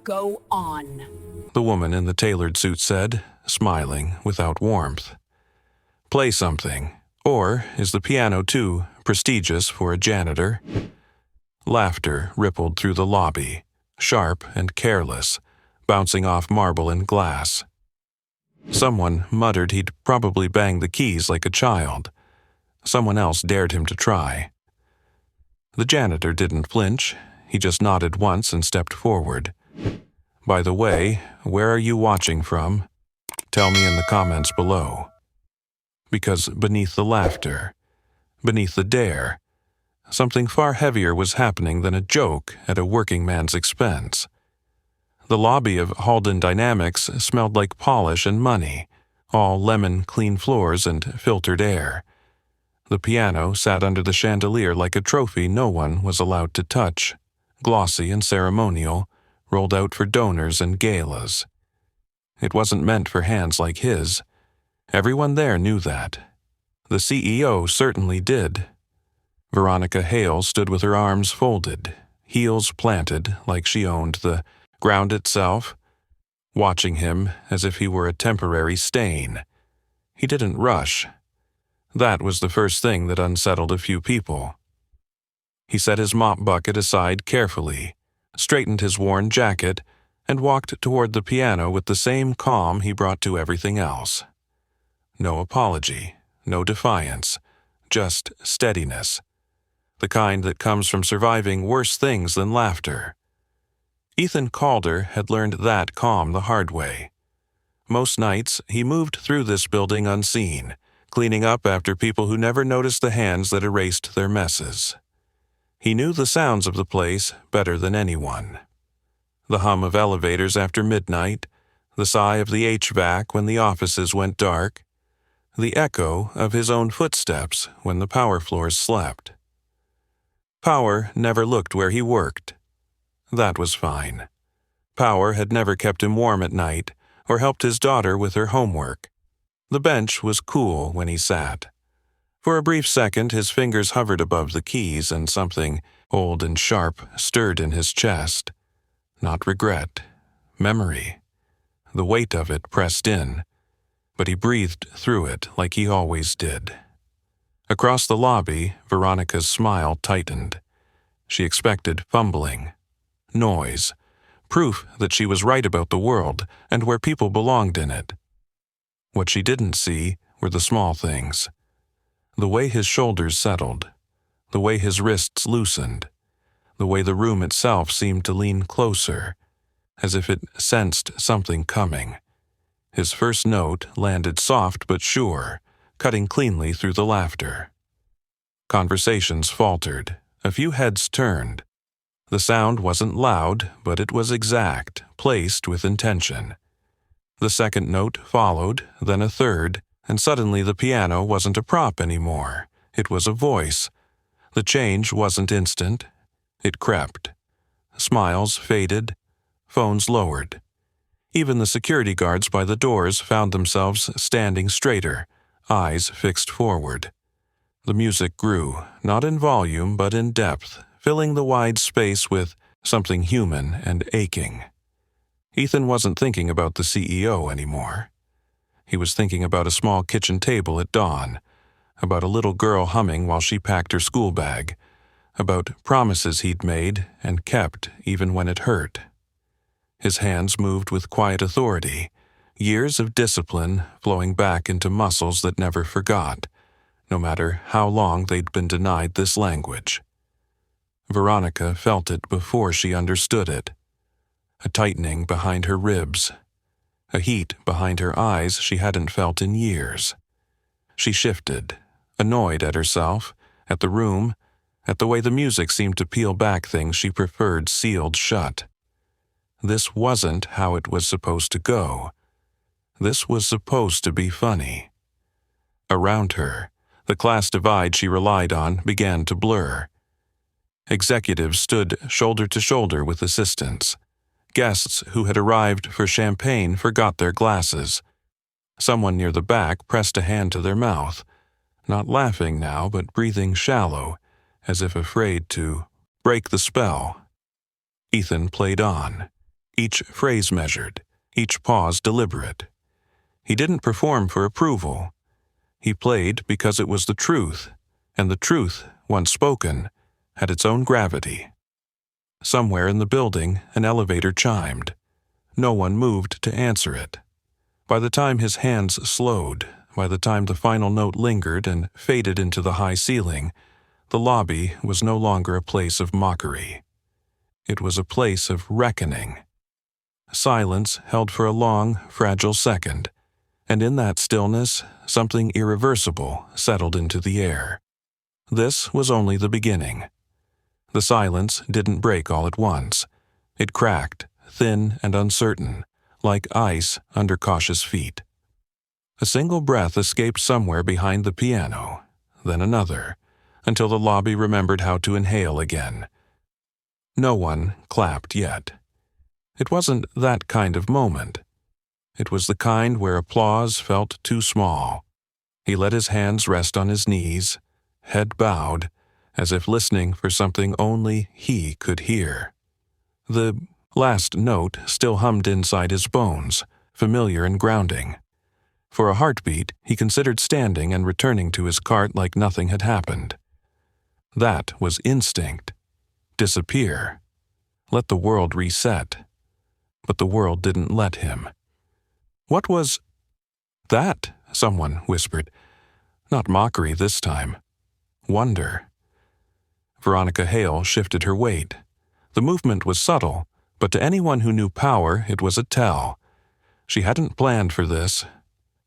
Go on, the woman in the tailored suit said, smiling without warmth. Play something. Or is the piano too prestigious for a janitor? Laughter rippled through the lobby, sharp and careless, bouncing off marble and glass. Someone muttered he'd probably bang the keys like a child. Someone else dared him to try. The janitor didn't flinch. He just nodded once and stepped forward. By the way, where are you watching from? Tell me in the comments below. Because beneath the laughter, beneath the dare, something far heavier was happening than a joke at a working man's expense. The lobby of Halden Dynamics smelled like polish and money, all lemon clean floors and filtered air. The piano sat under the chandelier like a trophy no one was allowed to touch, glossy and ceremonial, rolled out for donors and galas. It wasn't meant for hands like his. Everyone there knew that. The CEO certainly did. Veronica Hale stood with her arms folded, heels planted like she owned the ground itself, watching him as if he were a temporary stain. He didn't rush. That was the first thing that unsettled a few people. He set his mop bucket aside carefully, straightened his worn jacket, and walked toward the piano with the same calm he brought to everything else. No apology, no defiance, just steadiness. The kind that comes from surviving worse things than laughter. Ethan Calder had learned that calm the hard way. Most nights, he moved through this building unseen, cleaning up after people who never noticed the hands that erased their messes. He knew the sounds of the place better than anyone. The hum of elevators after midnight, the sigh of the HVAC when the offices went dark, the echo of his own footsteps when the power floors slept. Power never looked where he worked. That was fine. Power had never kept him warm at night or helped his daughter with her homework. The bench was cool when he sat. For a brief second, his fingers hovered above the keys and something old and sharp stirred in his chest. Not regret, memory. The weight of it pressed in, but he breathed through it like he always did. Across the lobby, Veronica's smile tightened. She expected fumbling, noise, proof that she was right about the world and where people belonged in it. What she didn't see were the small things. The way his shoulders settled, the way his wrists loosened, the way the room itself seemed to lean closer, as if it sensed something coming. His first note landed soft but sure, cutting cleanly through the laughter. Conversations faltered. A few heads turned. The sound wasn't loud, but it was exact, placed with intention. The second note followed, then a third, and suddenly the piano wasn't a prop anymore. It was a voice. The change wasn't instant. It crept. Smiles faded. Phones lowered. Even the security guards by the doors found themselves standing straighter, eyes fixed forward. The music grew, not in volume but in depth, filling the wide space with something human and aching. Ethan wasn't thinking about the CEO anymore. He was thinking about a small kitchen table at dawn, about a little girl humming while she packed her school bag, about promises he'd made and kept even when it hurt. His hands moved with quiet authority, years of discipline flowing back into muscles that never forgot, no matter how long they'd been denied this language. Veronica felt it before she understood it. A tightening behind her ribs, a heat behind her eyes she hadn't felt in years. She shifted, annoyed at herself, at the room, at the way the music seemed to peel back things she preferred sealed shut. This wasn't how it was supposed to go. This was supposed to be funny. Around her, the class divide she relied on began to blur. Executives stood shoulder to shoulder with assistants. Guests who had arrived for champagne forgot their glasses. Someone near the back pressed a hand to their mouth, not laughing now but breathing shallow, as if afraid to break the spell. Ethan played on. each phrase measured, each pause deliberate. He didn't perform for approval. He played because it was the truth, and the truth, once spoken, had its own gravity. Somewhere in the building, an elevator chimed. No one moved to answer it. By the time his hands slowed, by the time the final note lingered and faded into the high ceiling, the lobby was no longer a place of mockery. It was a place of reckoning. Silence held for a long, fragile second, and in that stillness, something irreversible settled into the air. This was only the beginning. The silence didn't break all at once. It cracked, thin and uncertain, like ice under cautious feet. A single breath escaped somewhere behind the piano, then another, until the lobby remembered how to inhale again. No one clapped yet. It wasn't that kind of moment. It was the kind where applause felt too small. He let his hands rest on his knees, head bowed, as if listening for something only he could hear. The last note still hummed inside his bones, familiar and grounding. For a heartbeat, he considered standing and returning to his cart like nothing had happened. That was instinct. Disappear. Let the world reset. But the world didn't let him. What was that? Someone whispered. Not mockery this time. Wonder. Veronica Hale shifted her weight. The movement was subtle, but to anyone who knew power, it was a tell. She hadn't planned for this.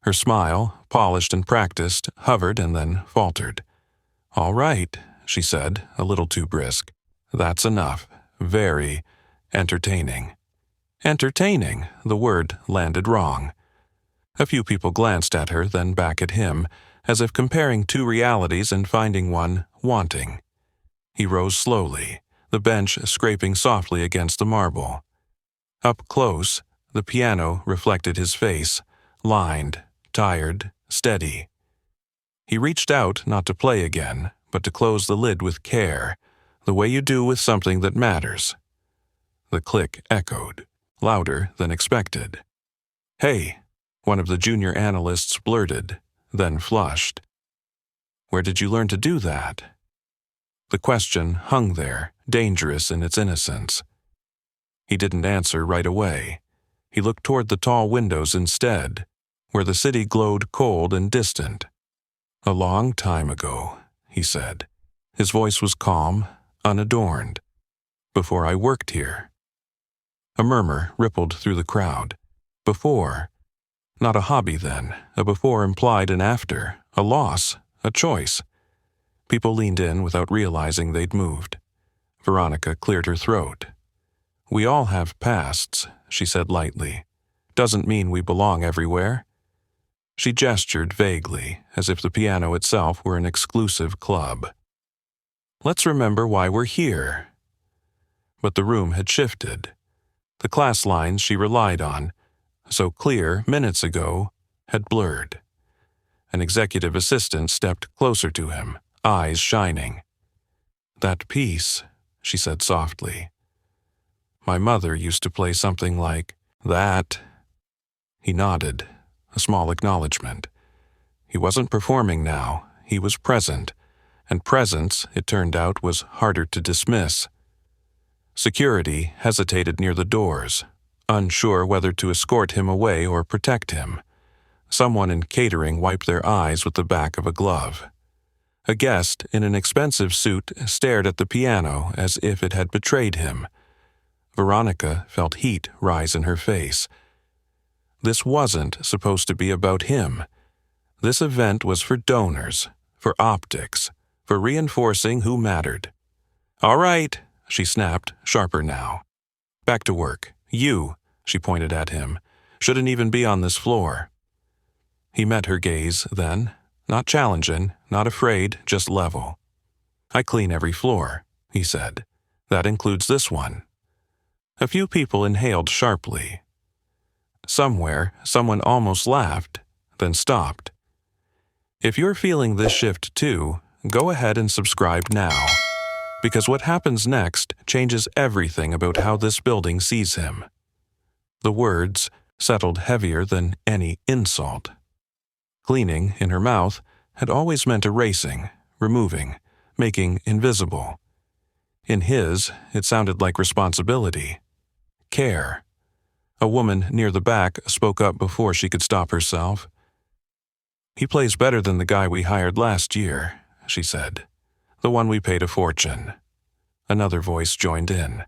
Her smile, polished and practiced, hovered and then faltered. "All right," she said, a little too brisk. "That's enough. Very entertaining." Entertaining, the word landed wrong. A few people glanced at her, then back at him, as if comparing two realities and finding one wanting. He rose slowly, the bench scraping softly against the marble. Up close, the piano reflected his face, lined, tired, steady. He reached out not to play again, but to close the lid with care, the way you do with something that matters. The click echoed, louder than expected. "Hey," one of the junior analysts blurted, then flushed. "Where did you learn to do that?" The question hung there, dangerous in its innocence. He didn't answer right away. He looked toward the tall windows instead, where the city glowed cold and distant. "A long time ago," he said. His voice was calm, unadorned. "Before I worked here." A murmur rippled through the crowd. Before. Not a hobby then. A before implied an after, a loss, a choice. People leaned in without realizing they'd moved. Veronica cleared her throat. "We all have pasts," she said lightly. "Doesn't mean we belong everywhere." She gestured vaguely, as if the piano itself were an exclusive club. "Let's remember why we're here." But the room had shifted. The class lines she relied on, so clear minutes ago, had blurred. An executive assistant stepped closer to him, eyes shining. "That piece," she said softly. "My mother used to play something like that." He nodded, a small acknowledgement. He wasn't performing now, he was present, and presence, it turned out, was harder to dismiss. Security hesitated near the doors, unsure whether to escort him away or protect him. Someone in catering wiped their eyes with the back of a glove. A guest in an expensive suit stared at the piano as if it had betrayed him. Veronica felt heat rise in her face. This wasn't supposed to be about him. This event was for donors, for optics, for reinforcing who mattered. "All right," she snapped, sharper now. "Back to work. You," she pointed at him, "shouldn't even be on this floor." He met her gaze then, not challenging, not afraid, just level. "I clean every floor," he said. "That includes this one." A few people inhaled sharply. Somewhere, someone almost laughed, then stopped. If you're feeling this shift too, go ahead and subscribe now, because what happens next changes everything about how this building sees him. The words settled heavier than any insult. Cleaning, in her mouth, had always meant erasing, removing, making invisible. In his, it sounded like responsibility. Care. A woman near the back spoke up before she could stop herself. "He plays better than the guy we hired last year," she said. "The one we paid a fortune." Another voice joined in.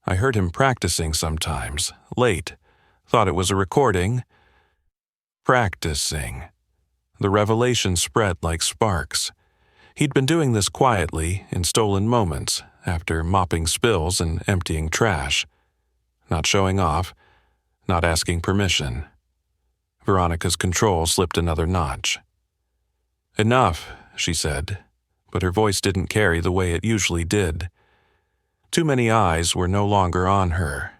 "I heard him practicing sometimes, late. Thought it was a recording." Practicing. The revelation spread like sparks. He'd been doing this quietly, in stolen moments, after mopping spills and emptying trash. Not showing off, not asking permission. Veronica's control slipped another notch. "Enough," she said, but her voice didn't carry the way it usually did. Too many eyes were no longer on her.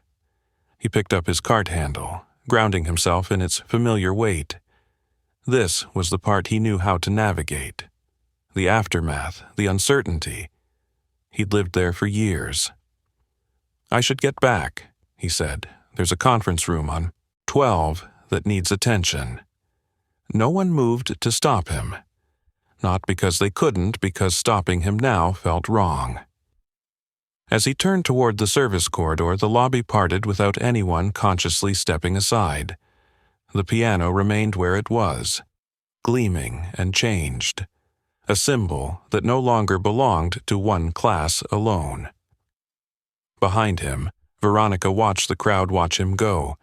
He picked up his cart handle, grounding himself in its familiar weight. This was the part he knew how to navigate. The aftermath, the uncertainty. He'd lived there for years. "I should get back," he said. "There's a conference room on 12 that needs attention." No one moved to stop him. Not because they couldn't, because stopping him now felt wrong. As he turned toward the service corridor, the lobby parted without anyone consciously stepping aside. The piano remained where it was, gleaming and changed, a symbol that no longer belonged to one class alone. Behind him, Veronica watched the crowd watch him go,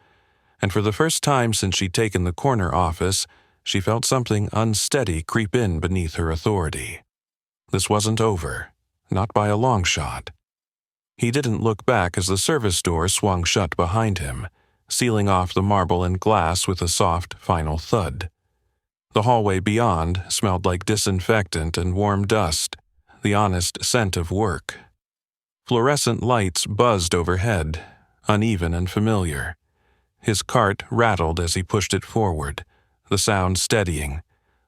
and for the first time since she'd taken the corner office, she felt something unsteady creep in beneath her authority. This wasn't over, not by a long shot. He didn't look back as the service door swung shut behind him, sealing off the marble and glass with a soft, final thud. The hallway beyond smelled like disinfectant and warm dust, the honest scent of work. Fluorescent lights buzzed overhead, uneven and familiar. His cart rattled as he pushed it forward, the sound steadying,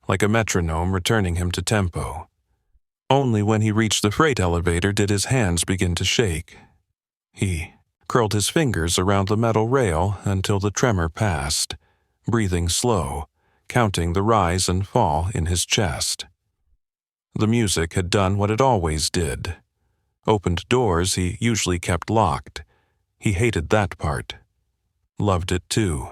like a metronome returning him to tempo. Only when he reached the freight elevator did his hands begin to shake. He curled his fingers around the metal rail until the tremor passed, breathing slow, counting the rise and fall in his chest. The music had done what it always did. Opened doors he usually kept locked. He hated that part. Loved it too.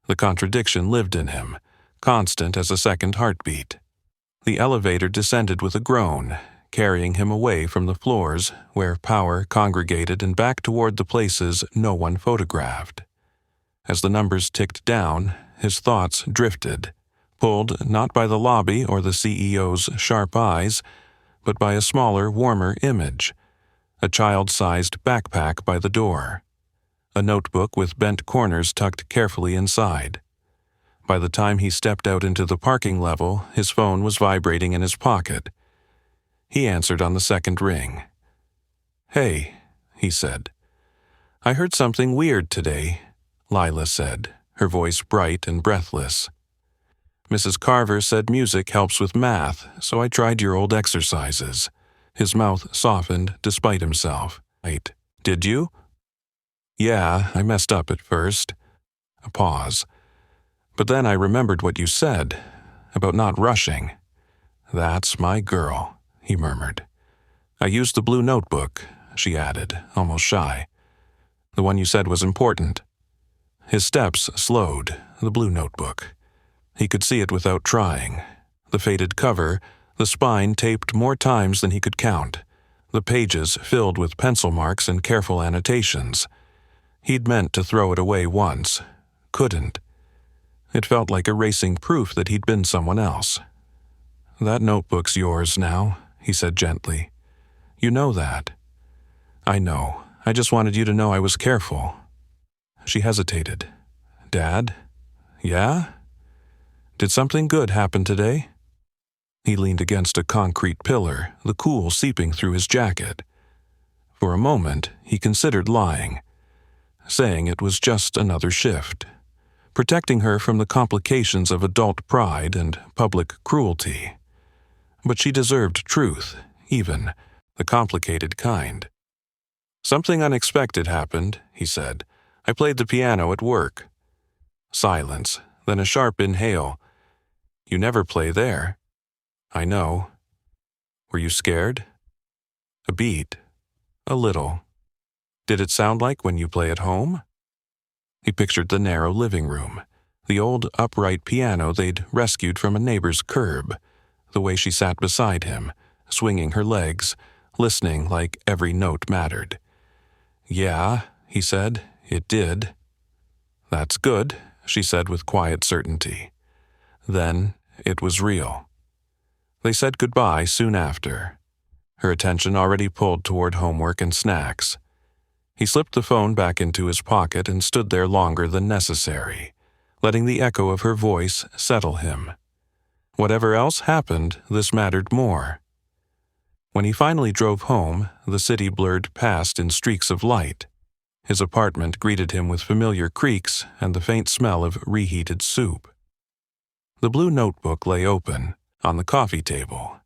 The contradiction lived in him, constant as a second heartbeat. The elevator descended with a groan, carrying him away from the floors where power congregated and back toward the places no one photographed. As the numbers ticked down, his thoughts drifted, pulled not by the lobby or the CEO's sharp eyes, but by a smaller, warmer image, a child-sized backpack by the door, a notebook with bent corners tucked carefully inside. By the time he stepped out into the parking level, his phone was vibrating in his pocket. He answered on the second ring. "Hey," he said. "I heard something weird today," Lila said, her voice bright and breathless. "Mrs. Carver said music helps with math, so I tried your old exercises." His mouth softened despite himself. "Wait, did you?" "Yeah, I messed up at first." A pause. "But then I remembered what you said, about not rushing." "That's my girl," he murmured. "I used the blue notebook," she added, almost shy. "The one you said was important." His steps slowed, the blue notebook. He could see it without trying. The faded cover, the spine taped more times than he could count, the pages filled with pencil marks and careful annotations. He'd meant to throw it away once. Couldn't. It felt like erasing proof that he'd been someone else. "That notebook's yours now," he said gently. "You know that." "I know. I just wanted you to know I was careful." She hesitated. "Dad? Yeah? Did something good happen today?" He leaned against a concrete pillar, the cool seeping through his jacket. For a moment, he considered lying, saying it was just another shift, protecting her from the complications of adult pride and public cruelty. But she deserved truth, even the complicated kind. "Something unexpected happened," he said. I played the piano at work. Silence, then a sharp inhale. You never play there. I know. Were you scared? A beat. A little. Did it sound like when you play at home? He pictured the narrow living room, the old upright piano they'd rescued from a neighbor's curb, the way she sat beside him, swinging her legs, listening like every note mattered. Yeah, he said, it did. That's good, she said with quiet certainty. Then it was real. They said goodbye soon after, her attention already pulled toward homework and snacks. He slipped the phone back into his pocket and stood there longer than necessary, letting the echo of her voice settle him. Whatever else happened, this mattered more. When he finally drove home, the city blurred past in streaks of light. His apartment greeted him with familiar creaks and the faint smell of reheated soup. The blue notebook lay open, on the coffee table,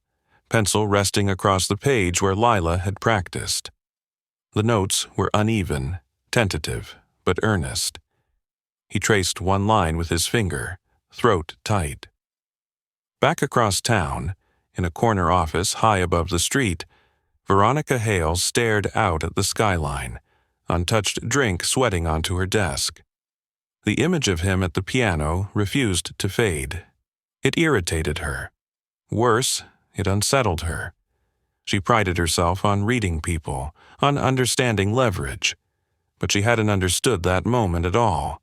pencil resting across the page where Lila had practiced. The notes were uneven, tentative, but earnest. He traced one line with his finger, throat tight. Back across town, in a corner office high above the street, Veronica Hale stared out at the skyline, untouched drink sweating onto her desk. The image of him at the piano refused to fade. It irritated her. Worse, it unsettled her. She prided herself on reading people, on understanding leverage, but she hadn't understood that moment at all.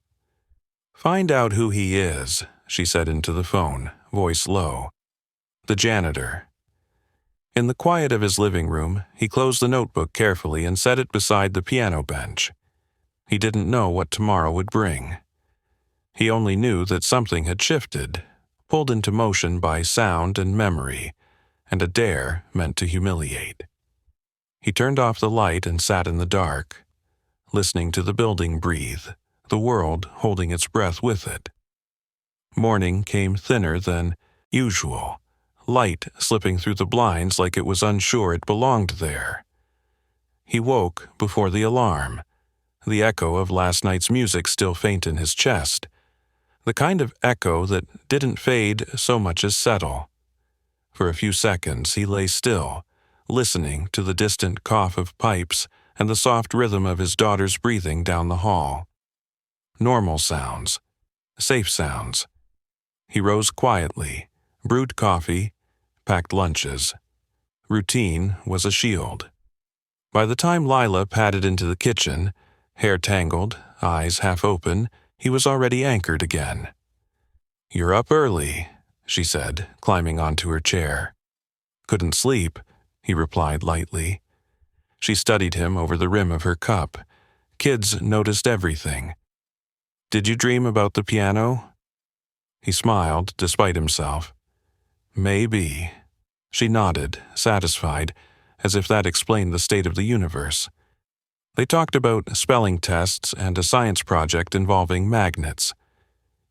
Find out who he is, she said into the phone, voice low. The janitor. In the quiet of his living room, he closed the notebook carefully and set it beside the piano bench. He didn't know what tomorrow would bring. He only knew that something had shifted, pulled into motion by sound and memory, and a dare meant to humiliate. He turned off the light and sat in the dark, listening to the building breathe, the world holding its breath with it. Morning came thinner than usual, light slipping through the blinds like it was unsure it belonged there. He woke before the alarm, the echo of last night's music still faint in his chest, the kind of echo that didn't fade so much as settle. For a few seconds he lay still, listening to the distant cough of pipes and the soft rhythm of his daughter's breathing down the hall. Normal sounds, safe sounds. He rose quietly, brewed coffee, packed lunches. Routine was a shield. By the time Lila padded into the kitchen, hair tangled, eyes half open, he was already anchored again. "You're up early," she said, climbing onto her chair. "Couldn't sleep," he replied lightly. She studied him over the rim of her cup. Kids noticed everything. "Did you dream about the piano?" He smiled, despite himself. "Maybe." She nodded, satisfied, as if that explained the state of the universe. They talked about spelling tests and a science project involving magnets.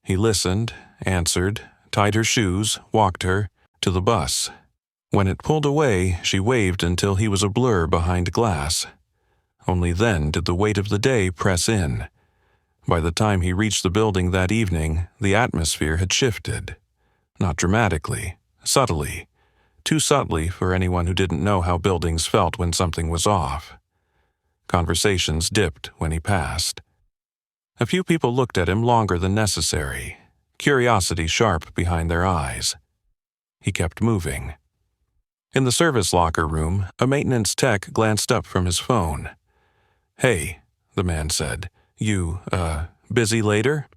He listened, answered, tied her shoes, walked her to the bus. When it pulled away, she waved until he was a blur behind glass. Only then did the weight of the day press in. By the time he reached the building that evening, the atmosphere had shifted. Not dramatically, subtly. Too subtly for anyone who didn't know how buildings felt when something was off. Conversations dipped when he passed. A few people looked at him longer than necessary, curiosity sharp behind their eyes. He kept moving. In the service locker room, a maintenance tech glanced up from his phone. "Hey," the man said, "you, busy later?"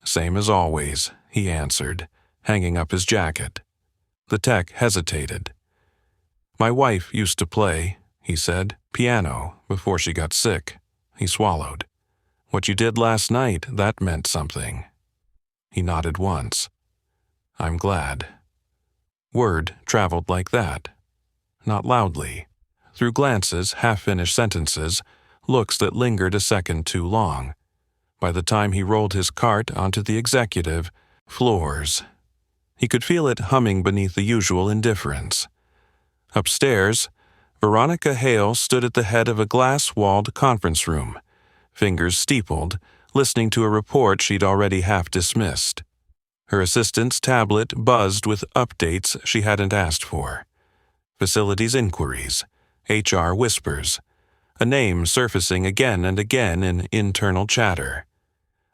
"Same as always," he answered, hanging up his jacket. The tech hesitated. "My wife used to play," he said, "piano, before she got sick." He swallowed. "What you did last night, that meant something." He nodded once. "I'm glad." Word traveled like that. Not loudly. Through glances, half-finished sentences, looks that lingered a second too long. By the time he rolled his cart onto the executive, floors. He could feel it humming beneath the usual indifference. Upstairs, Veronica Hale stood at the head of a glass-walled conference room, fingers steepled, listening to a report she'd already half dismissed. Her assistant's tablet buzzed with updates she hadn't asked for. Facilities inquiries, HR whispers, a name surfacing again and again in internal chatter.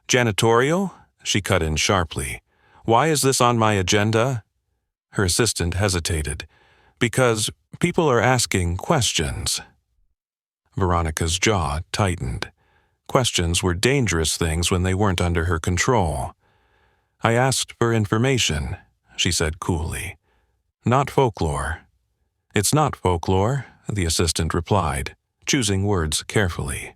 Janitorial? She cut in sharply. Why is this on my agenda? Her assistant hesitated. Because people are asking questions. Veronica's jaw tightened. Questions were dangerous things when they weren't under her control. I asked for information, she said coolly. Not folklore. It's not folklore, the assistant replied, choosing words carefully.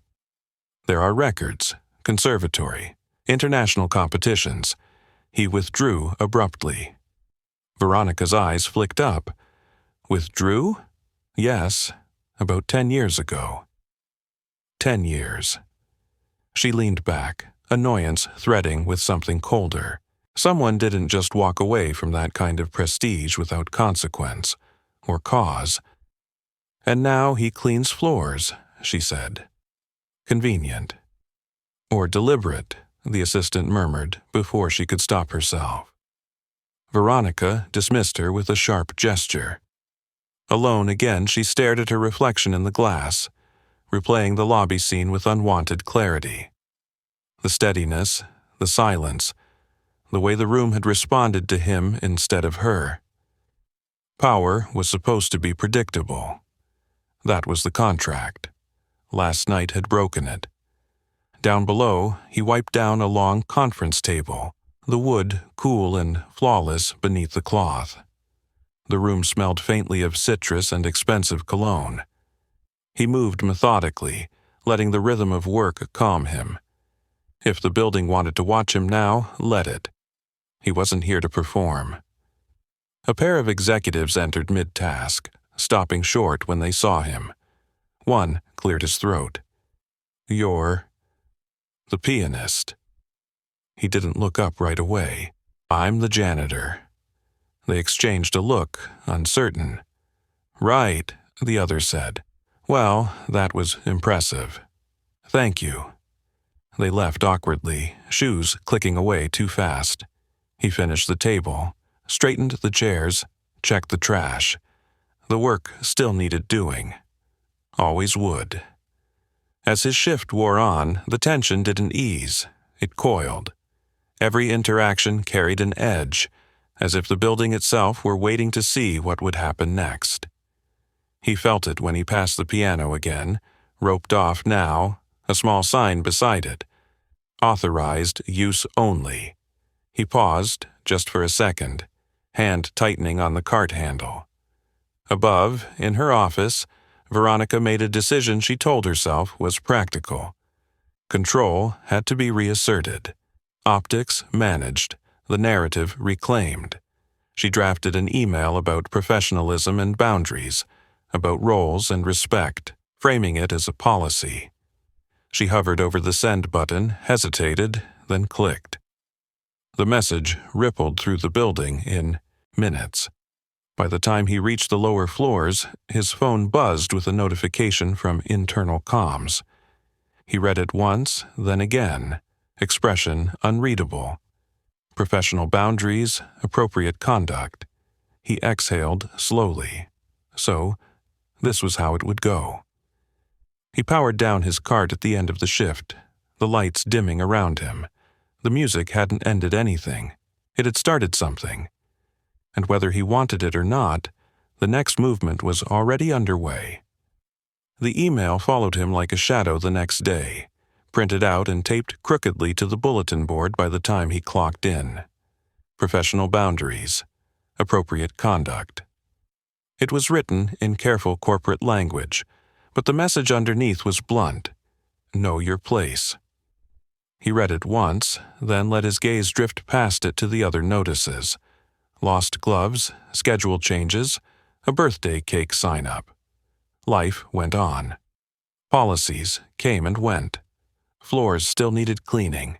There are records, conservatory, international competitions. He withdrew abruptly. Veronica's eyes flicked up. Withdrew? Yes, about 10 years ago. 10 years. She leaned back, annoyance threading with something colder. Someone didn't just walk away from that kind of prestige without consequence, or cause. And now he cleans floors, she said. Convenient. Or deliberate, the assistant murmured before she could stop herself. Veronica dismissed her with a sharp gesture. Alone again, she stared at her reflection in the glass, replaying the lobby scene with unwanted clarity. The steadiness, the silence, the way the room had responded to him instead of her. Power was supposed to be predictable. That was the contract. Last night had broken it. Down below, he wiped down a long conference table, the wood cool and flawless beneath the cloth. The room smelled faintly of citrus and expensive cologne. He moved methodically, letting the rhythm of work calm him. If the building wanted to watch him now, let it. He wasn't here to perform. A pair of executives entered mid-task, stopping short when they saw him. One cleared his throat. You're the pianist. He didn't look up right away. I'm the janitor. They exchanged a look, uncertain. Right, the other said. Well, that was impressive. Thank you. They left awkwardly, shoes clicking away too fast. He finished the table, straightened the chairs, checked the trash. The work still needed doing. Always would. As his shift wore on, the tension didn't ease. It coiled. Every interaction carried an edge, as if the building itself were waiting to see what would happen next. He felt it when he passed the piano again, roped off now, a small sign beside it. Authorized use only. He paused, just for a second, hand tightening on the cart handle. Above, in her office, Veronica made a decision she told herself was practical. Control had to be reasserted. Optics managed, the narrative reclaimed. She drafted an email about professionalism and boundaries, about roles and respect, framing it as a policy. She hovered over the send button, hesitated, then clicked. The message rippled through the building in minutes. By the time he reached the lower floors, his phone buzzed with a notification from internal comms. He read it once, then again, expression unreadable. Professional boundaries, appropriate conduct. He exhaled slowly. So, this was how it would go. He powered down his cart at the end of the shift, the lights dimming around him. The music hadn't ended anything. It had started something. And whether he wanted it or not, the next movement was already underway. The email followed him like a shadow the next day, printed out and taped crookedly to the bulletin board by the time he clocked in. Professional boundaries. Appropriate conduct. It was written in careful corporate language, but the message underneath was blunt. Know your place. He read it once, then let his gaze drift past it to the other notices. Lost gloves, schedule changes, a birthday cake sign-up. Life went on. Policies came and went. Floors still needed cleaning.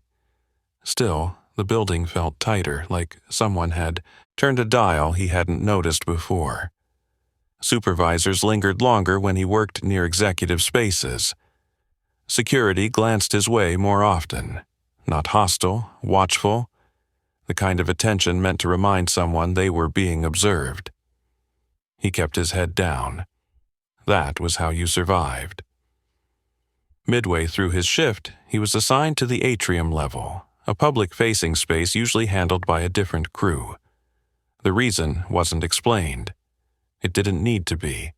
Still, the building felt tighter, like someone had turned a dial he hadn't noticed before. Supervisors lingered longer when he worked near executive spaces. Security glanced his way more often. Not hostile, watchful, the kind of attention meant to remind someone they were being observed. He kept his head down. That was how you survived. Midway through his shift, he was assigned to the atrium level, a public-facing space usually handled by a different crew. The reason wasn't explained. It didn't need to be.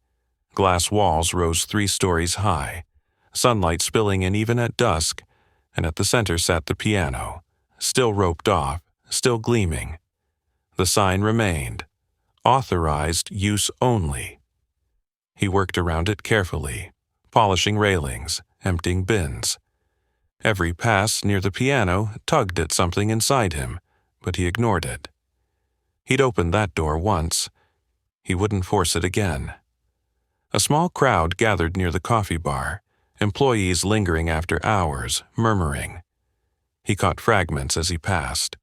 Glass walls rose 3 stories high, sunlight spilling in even at dusk, and at the center sat the piano, still roped off, still gleaming. The sign remained, authorized use only. He worked around it carefully, polishing railings, emptying bins. Every pass near the piano tugged at something inside him, but he ignored it. He'd opened that door once. He wouldn't force it again. A small crowd gathered near the coffee bar, employees lingering after hours, murmuring. He caught fragments as he passed.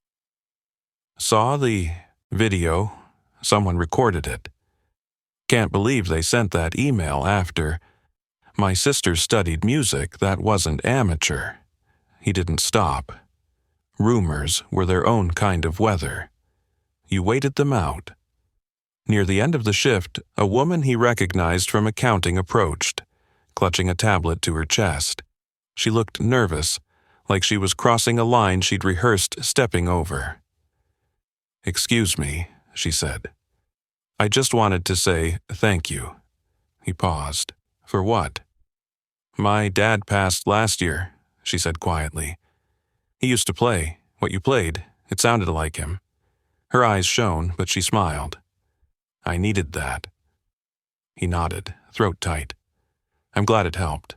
Saw the video. Someone recorded it. Can't believe they sent that email after. My sister studied music, that wasn't amateur. He didn't stop. Rumors were their own kind of weather. You waited them out. Near the end of the shift, a woman he recognized from accounting approached, clutching a tablet to her chest. She looked nervous, like she was crossing a line she'd rehearsed stepping over. "Excuse me," she said. "I just wanted to say thank you." He paused. "For what?" "My dad passed last year," she said quietly. "He used to play. What you played, it sounded like him." Her eyes shone, but she smiled. "I needed that." He nodded, throat tight. "I'm glad it helped."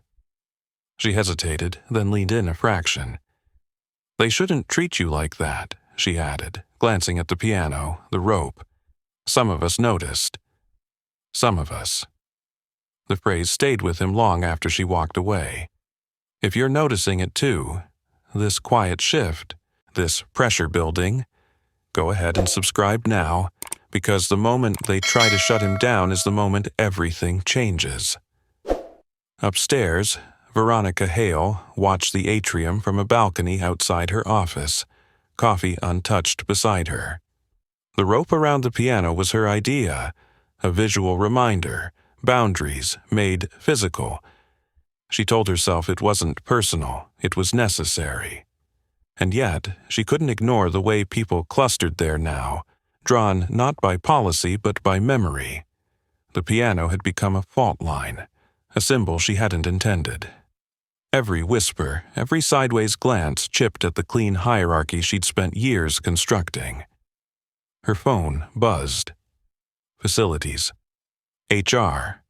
She hesitated, then leaned in a fraction. "They shouldn't treat you like that," she added, glancing at the piano, the rope. "Some of us noticed." Some of us. The phrase stayed with him long after she walked away. If you're noticing it too, this quiet shift, this pressure building, go ahead and subscribe now, because the moment they try to shut him down is the moment everything changes. Upstairs, Veronica Hale watched the atrium from a balcony outside her office, coffee untouched beside her. The rope around the piano was her idea, a visual reminder, boundaries made physical. She told herself it wasn't personal, it was necessary. And yet, she couldn't ignore the way people clustered there now, drawn not by policy but by memory. The piano had become a fault line, a symbol she hadn't intended. Every whisper, every sideways glance chipped at the clean hierarchy she'd spent years constructing. Her phone buzzed. Facilities. HR.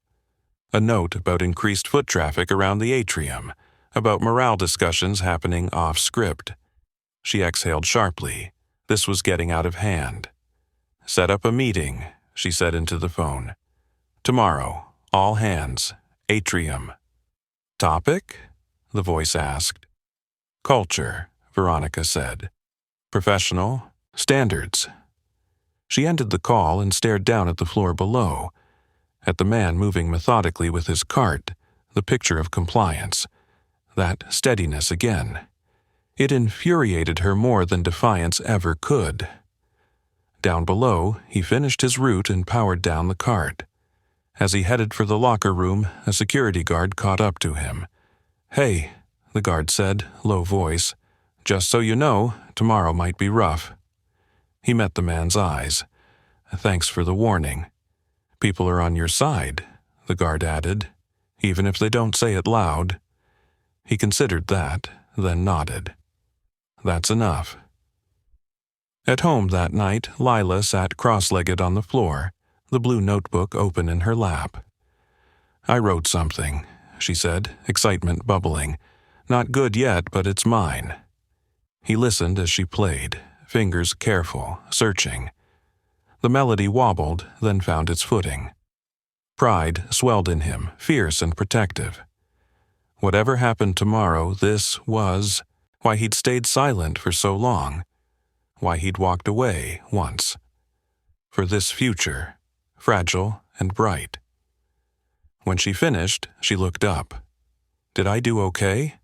A note about increased foot traffic around the atrium, about morale discussions happening off-script. She exhaled sharply. This was getting out of hand. "Set up a meeting," she said into the phone. "Tomorrow, all hands, atrium." "Topic?" the voice asked. "Culture," Veronica said. "Professional, standards." She ended the call and stared down at the floor below, at the man moving methodically with his cart, the picture of compliance. That steadiness again. It infuriated her more than defiance ever could. Down below, he finished his route and powered down the cart. As he headed for the locker room, a security guard caught up to him. "Hey," the guard said, low voice, "just so you know, tomorrow might be rough." He met the man's eyes. "Thanks for the warning." "People are on your side," the guard added, "even if they don't say it loud." He considered that, then nodded. "That's enough." At home that night, Lila sat cross-legged on the floor, the blue notebook open in her lap. "I wrote something," she said, excitement bubbling. "Not good yet, but it's mine." He listened as she played, fingers careful, searching. The melody wobbled, then found its footing. Pride swelled in him, fierce and protective. Whatever happened tomorrow, this was why he'd stayed silent for so long, why he'd walked away once. For this future, fragile and bright. When she finished, she looked up. "Did I do okay?"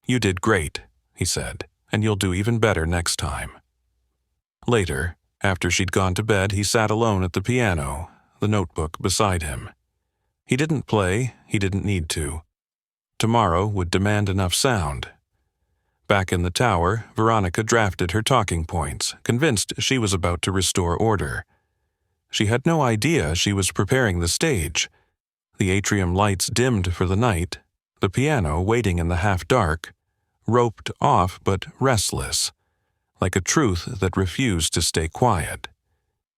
"You did great," he said, "and you'll do even better next time." Later, after she'd gone to bed, he sat alone at the piano, the notebook beside him. He didn't play, he didn't need to. Tomorrow would demand enough sound. Back in the tower, Veronica drafted her talking points, convinced she was about to restore order. She had no idea she was preparing the stage. The atrium lights dimmed for the night, the piano waiting in the half-dark, roped off but restless, like a truth that refused to stay quiet.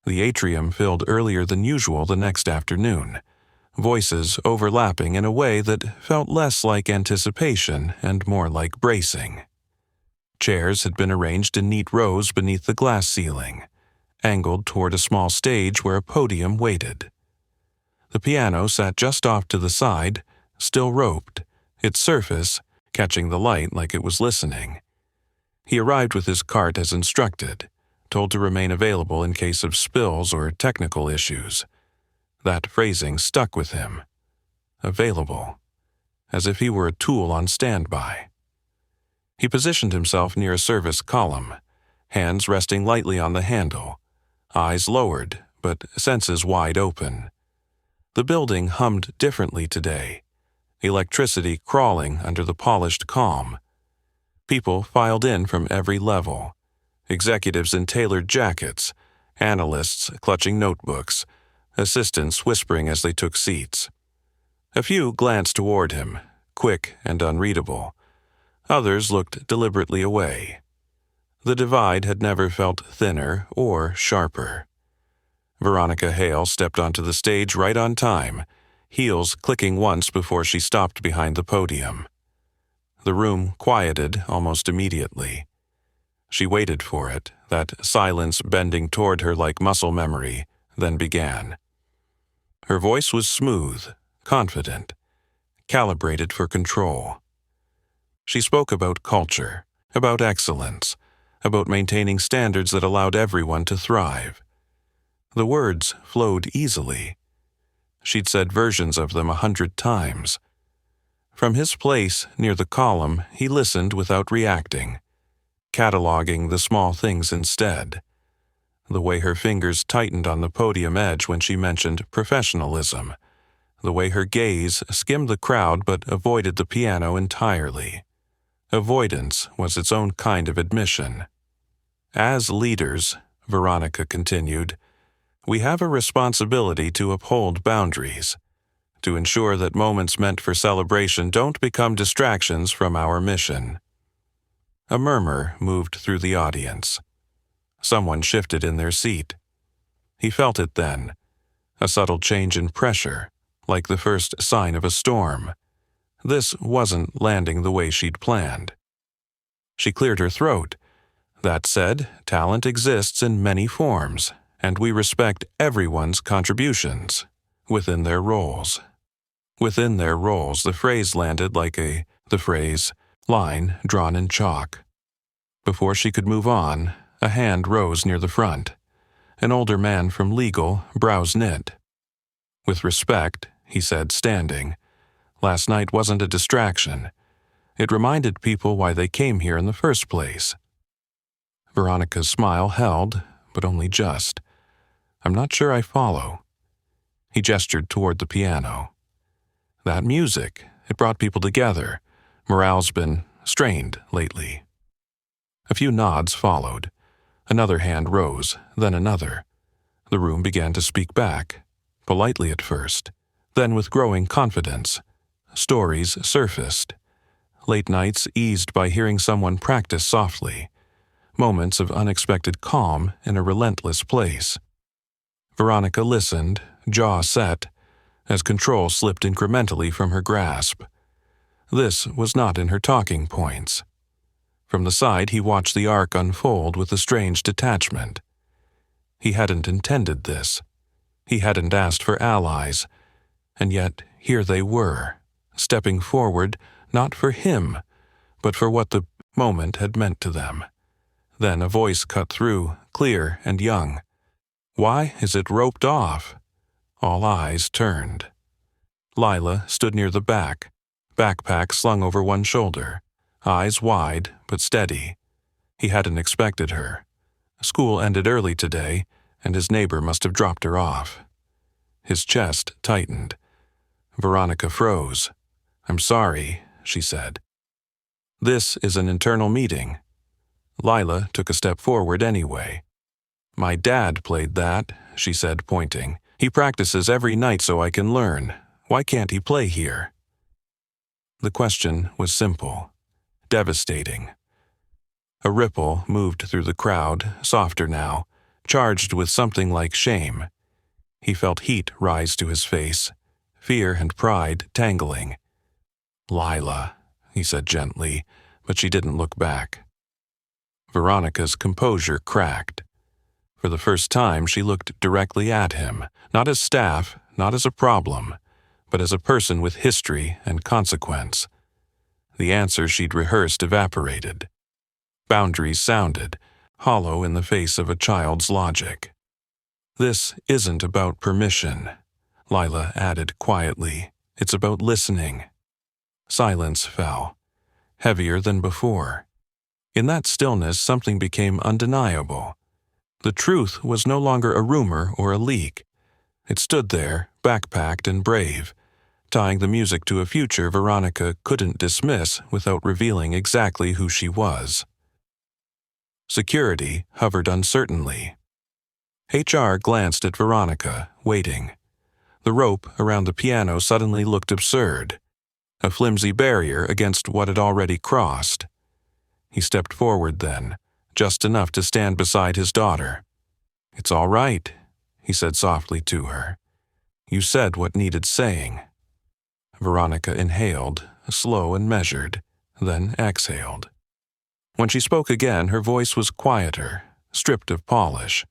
The atrium filled earlier than usual the next afternoon, voices overlapping in a way that felt less like anticipation and more like bracing. Chairs had been arranged in neat rows beneath the glass ceiling, angled toward a small stage where a podium waited. The piano sat just off to the side, still roped, its surface catching the light like it was listening. He arrived with his cart as instructed, told to remain available in case of spills or technical issues. That phrasing stuck with him. Available, as if he were a tool on standby. He positioned himself near a service column, hands resting lightly on the handle, eyes lowered, but senses wide open. The building hummed differently today, electricity crawling under the polished calm. People filed in from every level, executives in tailored jackets, analysts clutching notebooks, assistants whispering as they took seats. A few glanced toward him, quick and unreadable. Others looked deliberately away. The divide had never felt thinner or sharper. Veronica Hale stepped onto the stage right on time, heels clicking once before she stopped behind the podium. The room quieted almost immediately. She waited for it, that silence bending toward her like muscle memory, then began. Her voice was smooth, confident, calibrated for control. She spoke about culture, about excellence, about maintaining standards that allowed everyone to thrive. The words flowed easily. She'd said versions of them 100 times. From his place near the column, he listened without reacting, cataloging the small things instead. The way her fingers tightened on the podium edge when she mentioned professionalism, the way her gaze skimmed the crowd but avoided the piano entirely. Avoidance was its own kind of admission. As leaders, Veronica continued, we have a responsibility to uphold boundaries, to ensure that moments meant for celebration don't become distractions from our mission. A murmur moved through the audience. Someone shifted in their seat. He felt it then, a subtle change in pressure, like the first sign of a storm. This wasn't landing the way she'd planned. She cleared her throat. That said, talent exists in many forms, and we respect everyone's contributions, within their roles. Within their roles, the phrase landed like the phrase, line drawn in chalk. Before she could move on, a hand rose near the front. An older man from legal, brows knit. With respect, he said, standing, last night wasn't a distraction. It reminded people why they came here in the first place. Veronica's smile held, but only just. I'm not sure I follow. He gestured toward the piano. That music, it brought people together. Morale's been strained lately. A few nods followed. Another hand rose, then another. The room began to speak back, politely at first, then with growing confidence. Stories surfaced. Late nights eased by hearing someone practice softly. Moments of unexpected calm in a relentless place. Veronica listened, jaw set, as control slipped incrementally from her grasp. This was not in her talking points. From the side, he watched the arc unfold with a strange detachment. He hadn't intended this. He hadn't asked for allies. And yet, here they were, stepping forward, not for him, but for what the moment had meant to them. Then a voice cut through, clear and young. Why is it roped off? All eyes turned. Lila stood near the back, backpack slung over one shoulder, eyes wide but steady. He hadn't expected her. School ended early today, and his neighbor must have dropped her off. His chest tightened. Veronica froze. "I'm sorry," she said. "This is an internal meeting." Lila took a step forward anyway. "My dad played that," she said, pointing. "He practices every night so I can learn. Why can't he play here?" The question was simple, devastating. A ripple moved through the crowd, softer now, charged with something like shame. He felt heat rise to his face, fear and pride tangling. "Lila," he said gently, but she didn't look back. Veronica's composure cracked. For the first time, she looked directly at him, not as staff, not as a problem, but as a person with history and consequence. The answer she'd rehearsed evaporated. Boundaries sounded, hollow in the face of a child's logic. "This isn't about permission," Lila added quietly. "It's about listening." Silence fell, heavier than before. In that stillness, something became undeniable. The truth was no longer a rumor or a leak. It stood there, backpacked and brave, tying the music to a future Veronica couldn't dismiss without revealing exactly who she was. Security hovered uncertainly. HR glanced at Veronica, waiting. The rope around the piano suddenly looked absurd, a flimsy barrier against what had already crossed. He stepped forward then, just enough to stand beside his daughter. "It's all right," he said softly to her. "You said what needed saying." Veronica inhaled, slow and measured, then exhaled. When she spoke again, her voice was quieter, stripped of polish.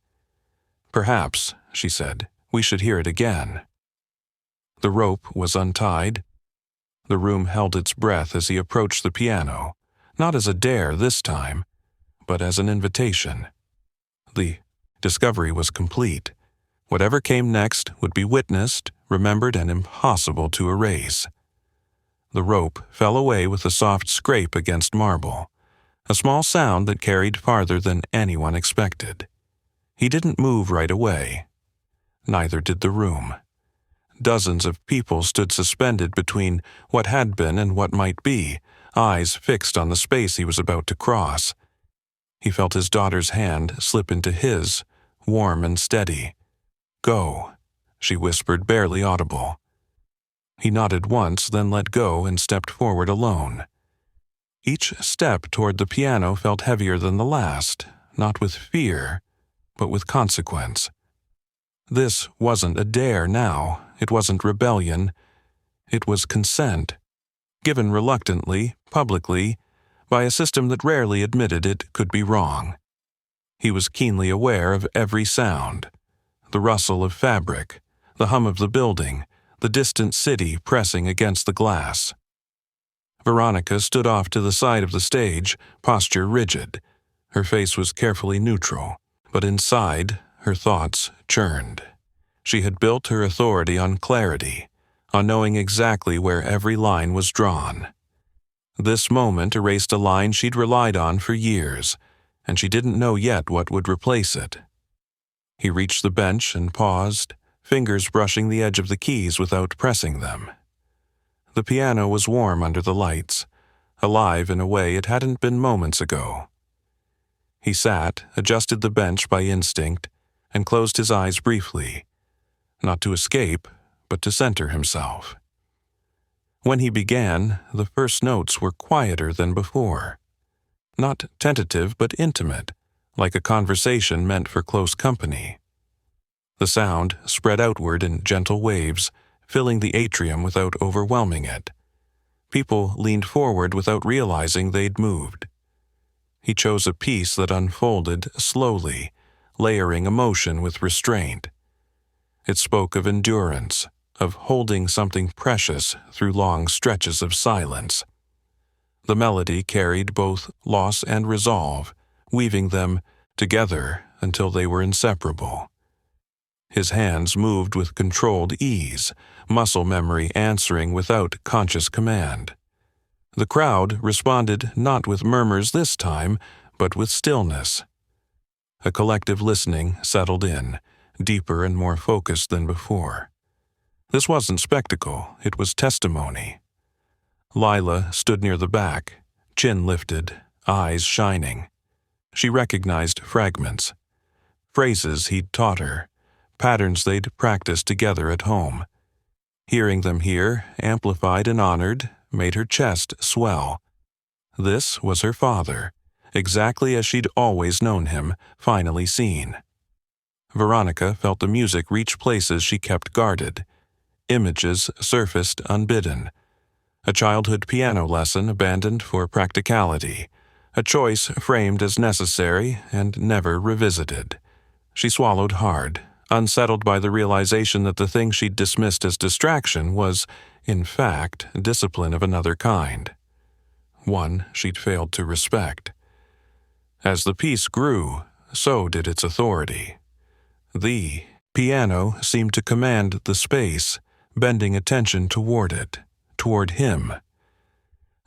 "Perhaps," she said, "we should hear it again." The rope was untied. The room held its breath as he approached the piano, not as a dare this time, but as an invitation. The discovery was complete. Whatever came next would be witnessed, remembered, and impossible to erase. The rope fell away with a soft scrape against marble, a small sound that carried farther than anyone expected. He didn't move right away. Neither did the room. Dozens of people stood suspended between what had been and what might be, eyes fixed on the space he was about to cross. He felt his daughter's hand slip into his, warm and steady. "Go," she whispered, barely audible. He nodded once, then let go and stepped forward alone. Each step toward the piano felt heavier than the last, not with fear, but with consequence. This wasn't a dare now. It wasn't rebellion. It was consent, given reluctantly, publicly, by a system that rarely admitted it could be wrong. He was keenly aware of every sound, the rustle of fabric, the hum of the building, the distant city pressing against the glass. Veronica stood off to the side of the stage, posture rigid. Her face was carefully neutral, but inside, her thoughts churned. She had built her authority on clarity, on knowing exactly where every line was drawn. This moment erased a line she'd relied on for years, and she didn't know yet what would replace it. He reached the bench and paused, fingers brushing the edge of the keys without pressing them. The piano was warm under the lights, alive in a way it hadn't been moments ago. He sat, adjusted the bench by instinct, and closed his eyes briefly, not to escape, but to center himself. When he began, the first notes were quieter than before. Not tentative, but intimate, like a conversation meant for close company. The sound spread outward in gentle waves, filling the atrium without overwhelming it. People leaned forward without realizing they'd moved. He chose a piece that unfolded slowly, layering emotion with restraint. It spoke of endurance, of holding something precious through long stretches of silence. The melody carried both loss and resolve, weaving them together until they were inseparable. His hands moved with controlled ease, muscle memory answering without conscious command. The crowd responded not with murmurs this time, but with stillness. A collective listening settled in, deeper and more focused than before. This wasn't spectacle, it was testimony. Lila stood near the back, chin lifted, eyes shining. She recognized fragments, phrases he'd taught her, patterns they'd practiced together at home. Hearing them here, amplified and honored, made her chest swell. This was her father, exactly as she'd always known him, finally seen. Veronica felt the music reach places she kept guarded. Images surfaced unbidden. A childhood piano lesson abandoned for practicality, a choice framed as necessary and never revisited. She swallowed hard, unsettled by the realization that the thing she'd dismissed as distraction was, in fact, discipline of another kind. One she'd failed to respect. As the piece grew, so did its authority. The piano seemed to command the space, bending attention toward it, toward him.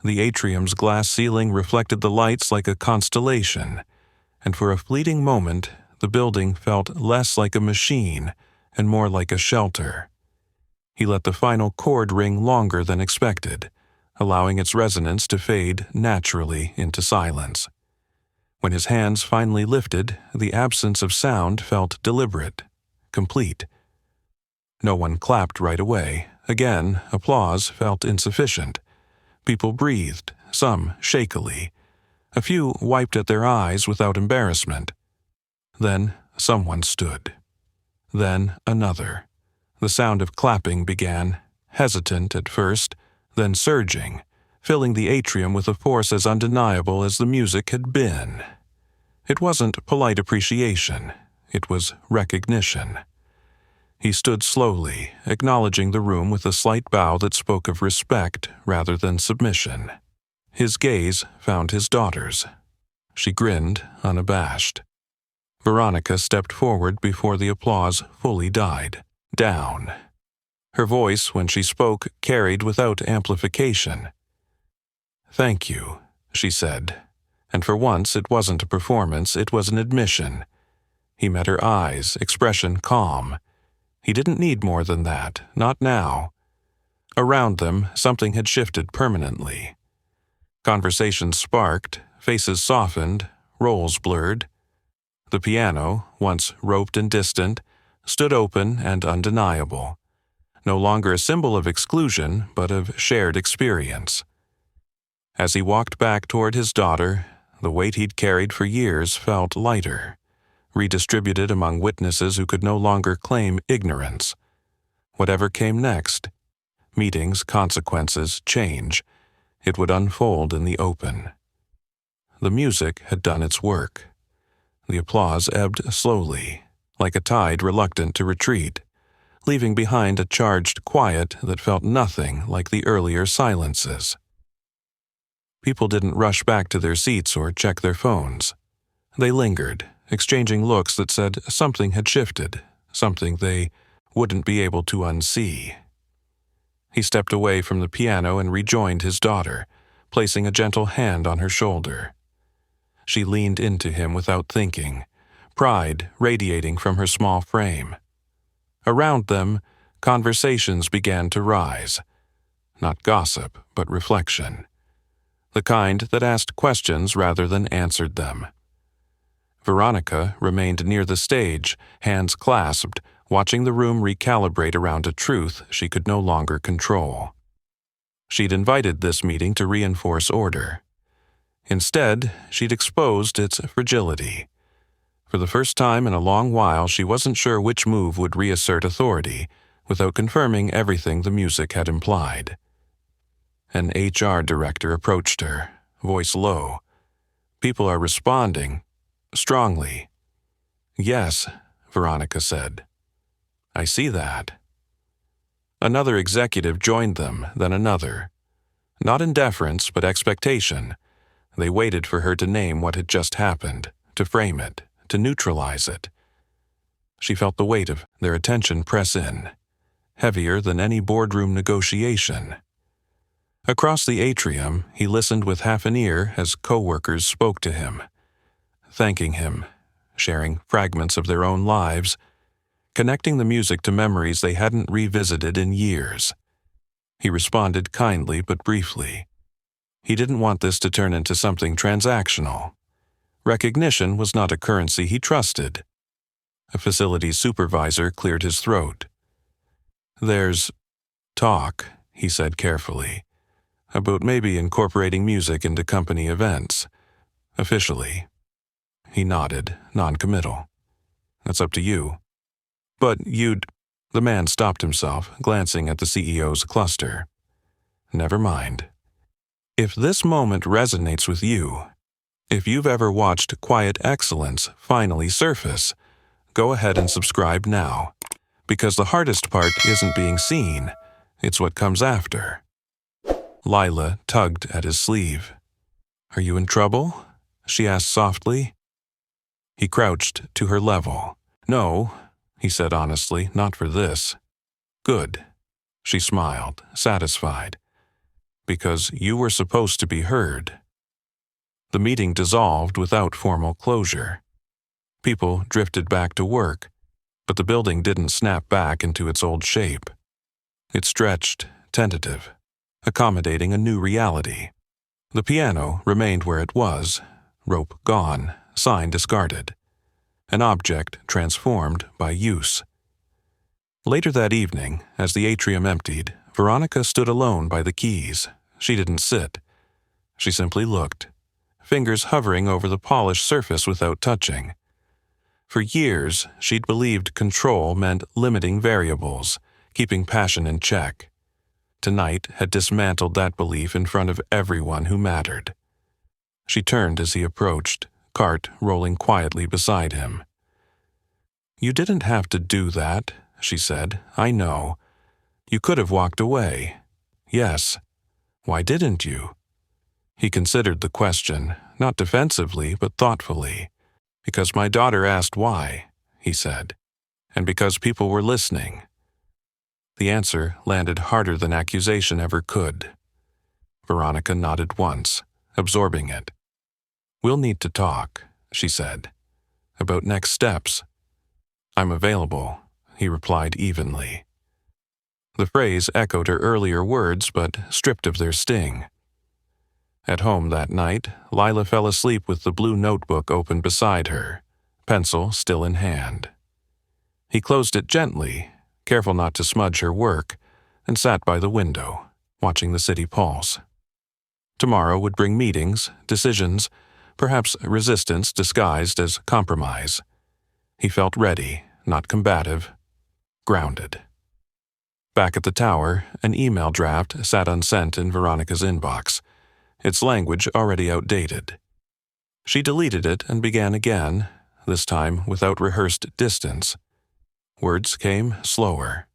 The atrium's glass ceiling reflected the lights like a constellation, and for a fleeting moment, the building felt less like a machine and more like a shelter. He let the final chord ring longer than expected, allowing its resonance to fade naturally into silence. When his hands finally lifted, the absence of sound felt deliberate, complete. No one clapped right away. Again, applause felt insufficient. People breathed, some shakily. A few wiped at their eyes without embarrassment. Then someone stood. Then another. The sound of clapping began, hesitant at first, then surging, filling the atrium with a force as undeniable as the music had been. It wasn't polite appreciation. It was recognition. He stood slowly, acknowledging the room with a slight bow that spoke of respect rather than submission. His gaze found his daughter's. She grinned, unabashed. Veronica stepped forward before the applause fully died down. Her voice, when she spoke, carried without amplification. "Thank you," she said, and for once it wasn't a performance, it was an admission. He met her eyes, expression calm. He didn't need more than that, not now. Around them, something had shifted permanently. Conversations sparked, faces softened, roles blurred. The piano, once roped and distant, stood open and undeniable. No longer a symbol of exclusion, but of shared experience. As he walked back toward his daughter, the weight he'd carried for years felt lighter, redistributed among witnesses who could no longer claim ignorance. Whatever came next, meetings, consequences, change, it would unfold in the open. The music had done its work. The applause ebbed slowly, like a tide reluctant to retreat, leaving behind a charged quiet that felt nothing like the earlier silences. People didn't rush back to their seats or check their phones. They lingered, exchanging looks that said something had shifted, something they wouldn't be able to unsee. He stepped away from the piano and rejoined his daughter, placing a gentle hand on her shoulder. She leaned into him without thinking, pride radiating from her small frame. Around them, conversations began to rise. Not gossip, but reflection. The kind that asked questions rather than answered them. Veronica remained near the stage, hands clasped, watching the room recalibrate around a truth she could no longer control. She'd invited this meeting to reinforce order. Instead, she'd exposed its fragility. For the first time in a long while, she wasn't sure which move would reassert authority, without confirming everything the music had implied. An HR director approached her, voice low. "People are responding. Strongly." "Yes," Veronica said. "I see that." Another executive joined them, then another. Not in deference, but expectation. They waited for her to name what had just happened, to frame it, to neutralize it. She felt the weight of their attention press in, heavier than any boardroom negotiation. Across the atrium, he listened with half an ear as co-workers spoke to him, thanking him, sharing fragments of their own lives, connecting the music to memories they hadn't revisited in years. He responded kindly but briefly. He didn't want this to turn into something transactional. Recognition was not a currency he trusted. A facilities supervisor cleared his throat. "There's talk," he said carefully, "about maybe incorporating music into company events. Officially." He nodded, non-committal. "That's up to you." "But you'd—" The man stopped himself, glancing at the CEO's cluster. "Never mind. If this moment resonates with you, if you've ever watched quiet excellence finally surface, go ahead and subscribe now, because the hardest part isn't being seen, it's what comes after." Lila tugged at his sleeve. "Are you in trouble?" she asked softly. He crouched to her level. "No," he said honestly, "not for this." "Good." She smiled, satisfied. "Because you were supposed to be heard." The meeting dissolved without formal closure. People drifted back to work, but the building didn't snap back into its old shape. It stretched, tentative, accommodating a new reality. The piano remained where it was, rope gone, sign discarded. An object transformed by use. Later that evening, as the atrium emptied, Veronica stood alone by the keys. She didn't sit. She simply looked, fingers hovering over the polished surface without touching. For years, she'd believed control meant limiting variables, keeping passion in check. Tonight had dismantled that belief in front of everyone who mattered. She turned as he approached, cart rolling quietly beside him. "You didn't have to do that," she said. "I know. You could have walked away." "Yes. Why didn't you?" He considered the question, not defensively but thoughtfully. "Because my daughter asked why," he said, "and because people were listening." The answer landed harder than accusation ever could. Veronica nodded once, absorbing it. "We'll need to talk," she said. "About next steps." "I'm available," he replied evenly. The phrase echoed her earlier words, but stripped of their sting. At home that night, Lila fell asleep with the blue notebook open beside her, pencil still in hand. He closed it gently, careful not to smudge her work, and sat by the window, watching the city pulse. Tomorrow would bring meetings, decisions, perhaps resistance disguised as compromise. He felt ready, not combative, grounded. Back at the tower, an email draft sat unsent in Veronica's inbox, its language already outdated. She deleted it and began again, this time without rehearsed distance. Words came slower.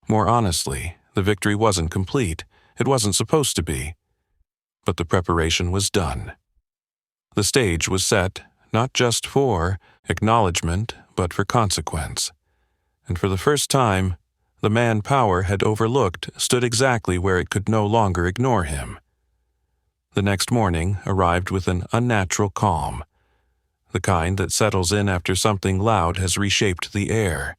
More honestly, the victory wasn't complete. It wasn't supposed to be. But the preparation was done. The stage was set, not just for acknowledgement, but for consequence. And for the first time, the man power had overlooked stood exactly where it could no longer ignore him. The next morning arrived with an unnatural calm, the kind that settles in after something loud has reshaped the air.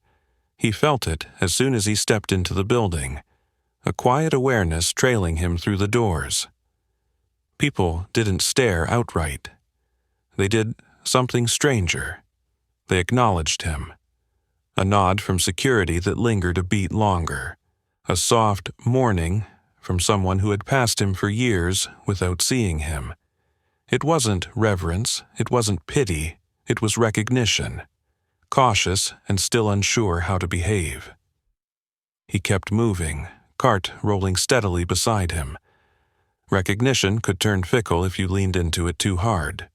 He felt it as soon as he stepped into the building, a quiet awareness trailing him through the doors. People didn't stare outright. They did something stranger. They acknowledged him. A nod from security that lingered a beat longer. A soft mourning from someone who had passed him for years without seeing him. It wasn't reverence, it wasn't pity, it was recognition. Cautious and still unsure how to behave. He kept moving, cart rolling steadily beside him. Recognition could turn fickle if you leaned into it too hard.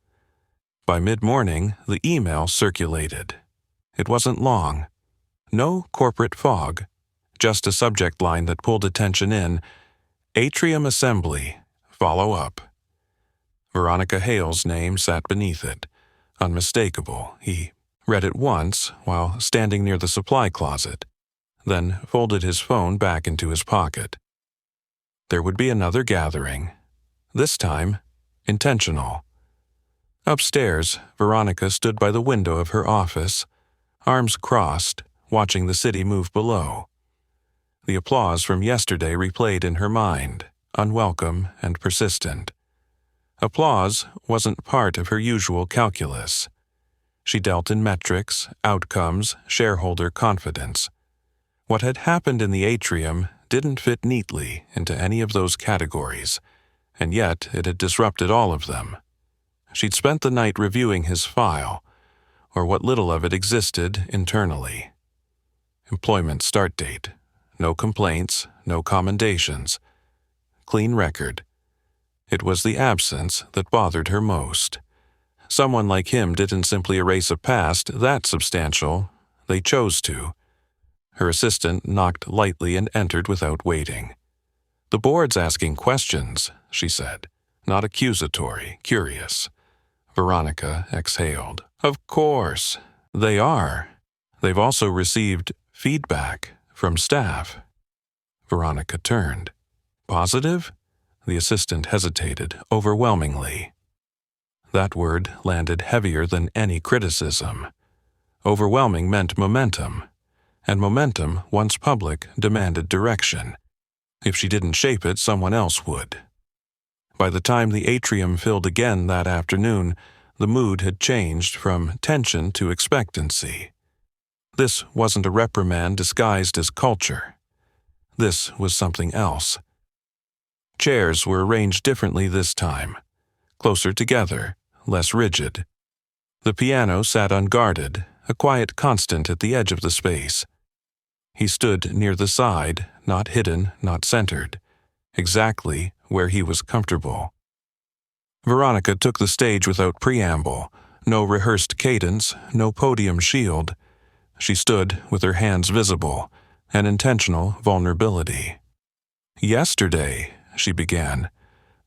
By mid-morning, the email circulated. It wasn't long. No corporate fog, just a subject line that pulled attention in. Atrium Assembly, follow up. Veronica Hale's name sat beneath it, unmistakable. He read it once while standing near the supply closet, then folded his phone back into his pocket. There would be another gathering. This time, intentional. Upstairs, Veronica stood by the window of her office, arms crossed, watching the city move below. The applause from yesterday replayed in her mind, unwelcome and persistent. Applause wasn't part of her usual calculus. She dealt in metrics, outcomes, shareholder confidence. What had happened in the atrium didn't fit neatly into any of those categories, and yet it had disrupted all of them. She'd spent the night reviewing his file, or what little of it existed internally. Employment start date. No complaints, no commendations. Clean record. It was the absence that bothered her most. Someone like him didn't simply erase a past that substantial. They chose to. Her assistant knocked lightly and entered without waiting. "The board's asking questions," she said, not accusatory, curious. Veronica exhaled. "Of course. They are. They've also received feedback from staff." Veronica turned. "Positive?" The assistant hesitated, overwhelmingly. That word landed heavier than any criticism. Overwhelming meant momentum, and momentum, once public, demanded direction. If she didn't shape it, someone else would. By the time the atrium filled again that afternoon, the mood had changed from tension to expectancy. This wasn't a reprimand disguised as culture. This was something else. Chairs were arranged differently this time, closer together, less rigid. The piano sat unguarded, a quiet constant at the edge of the space. He stood near the side, not hidden, not centered, exactly where he was comfortable. Veronica took the stage without preamble, no rehearsed cadence, no podium shield. She stood with her hands visible, an intentional vulnerability. "Yesterday," she began,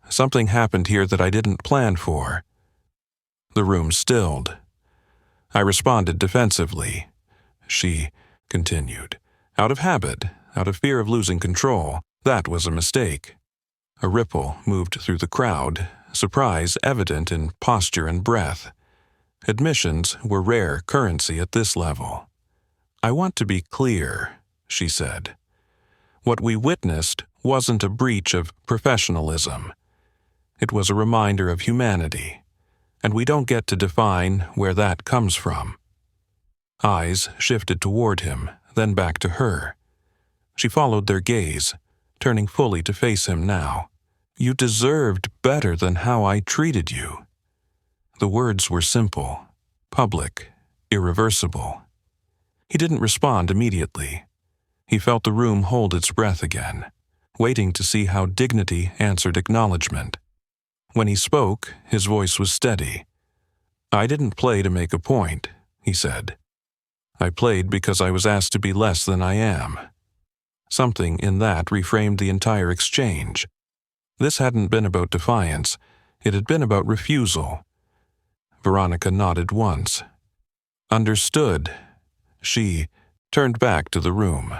"something happened here that I didn't plan for." The room stilled. I responded defensively. She continued, "Out of habit, out of fear of losing control. That was a mistake." A ripple moved through the crowd, surprise evident in posture and breath. Admissions were rare currency at this level. "I want to be clear," she said. "What we witnessed wasn't a breach of professionalism. It was a reminder of humanity, and we don't get to define where that comes from." Eyes shifted toward him, then back to her. She followed their gaze, turning fully to face him now. "You deserved better than how I treated you." The words were simple, public, irreversible. He didn't respond immediately. He felt the room hold its breath again, waiting to see how dignity answered acknowledgement. When he spoke, his voice was steady. "I didn't play to make a point," he said. "I played because I was asked to be less than I am." Something in that reframed the entire exchange. This hadn't been about defiance. It had been about refusal. Veronica nodded once. "Understood." She turned back to the room.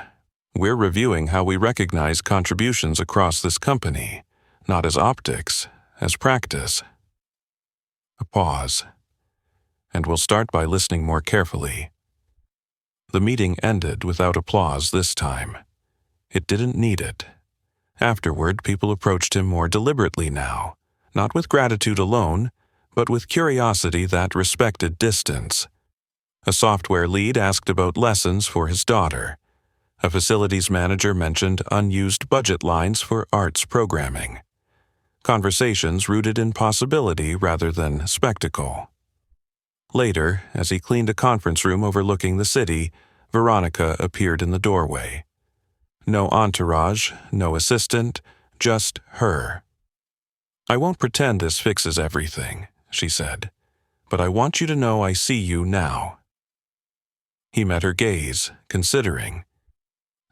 "We're reviewing how we recognize contributions across this company, not as optics, as practice." A pause. "And we'll start by listening more carefully." The meeting ended without applause this time. It didn't need it. Afterward, people approached him more deliberately now, not with gratitude alone, but with curiosity that respected distance. A software lead asked about lessons for his daughter. A facilities manager mentioned unused budget lines for arts programming. Conversations rooted in possibility rather than spectacle. Later, as he cleaned a conference room overlooking the city, Veronica appeared in the doorway. No entourage, no assistant, just her. "I won't pretend this fixes everything," she said, "but I want you to know I see you now." He met her gaze, considering.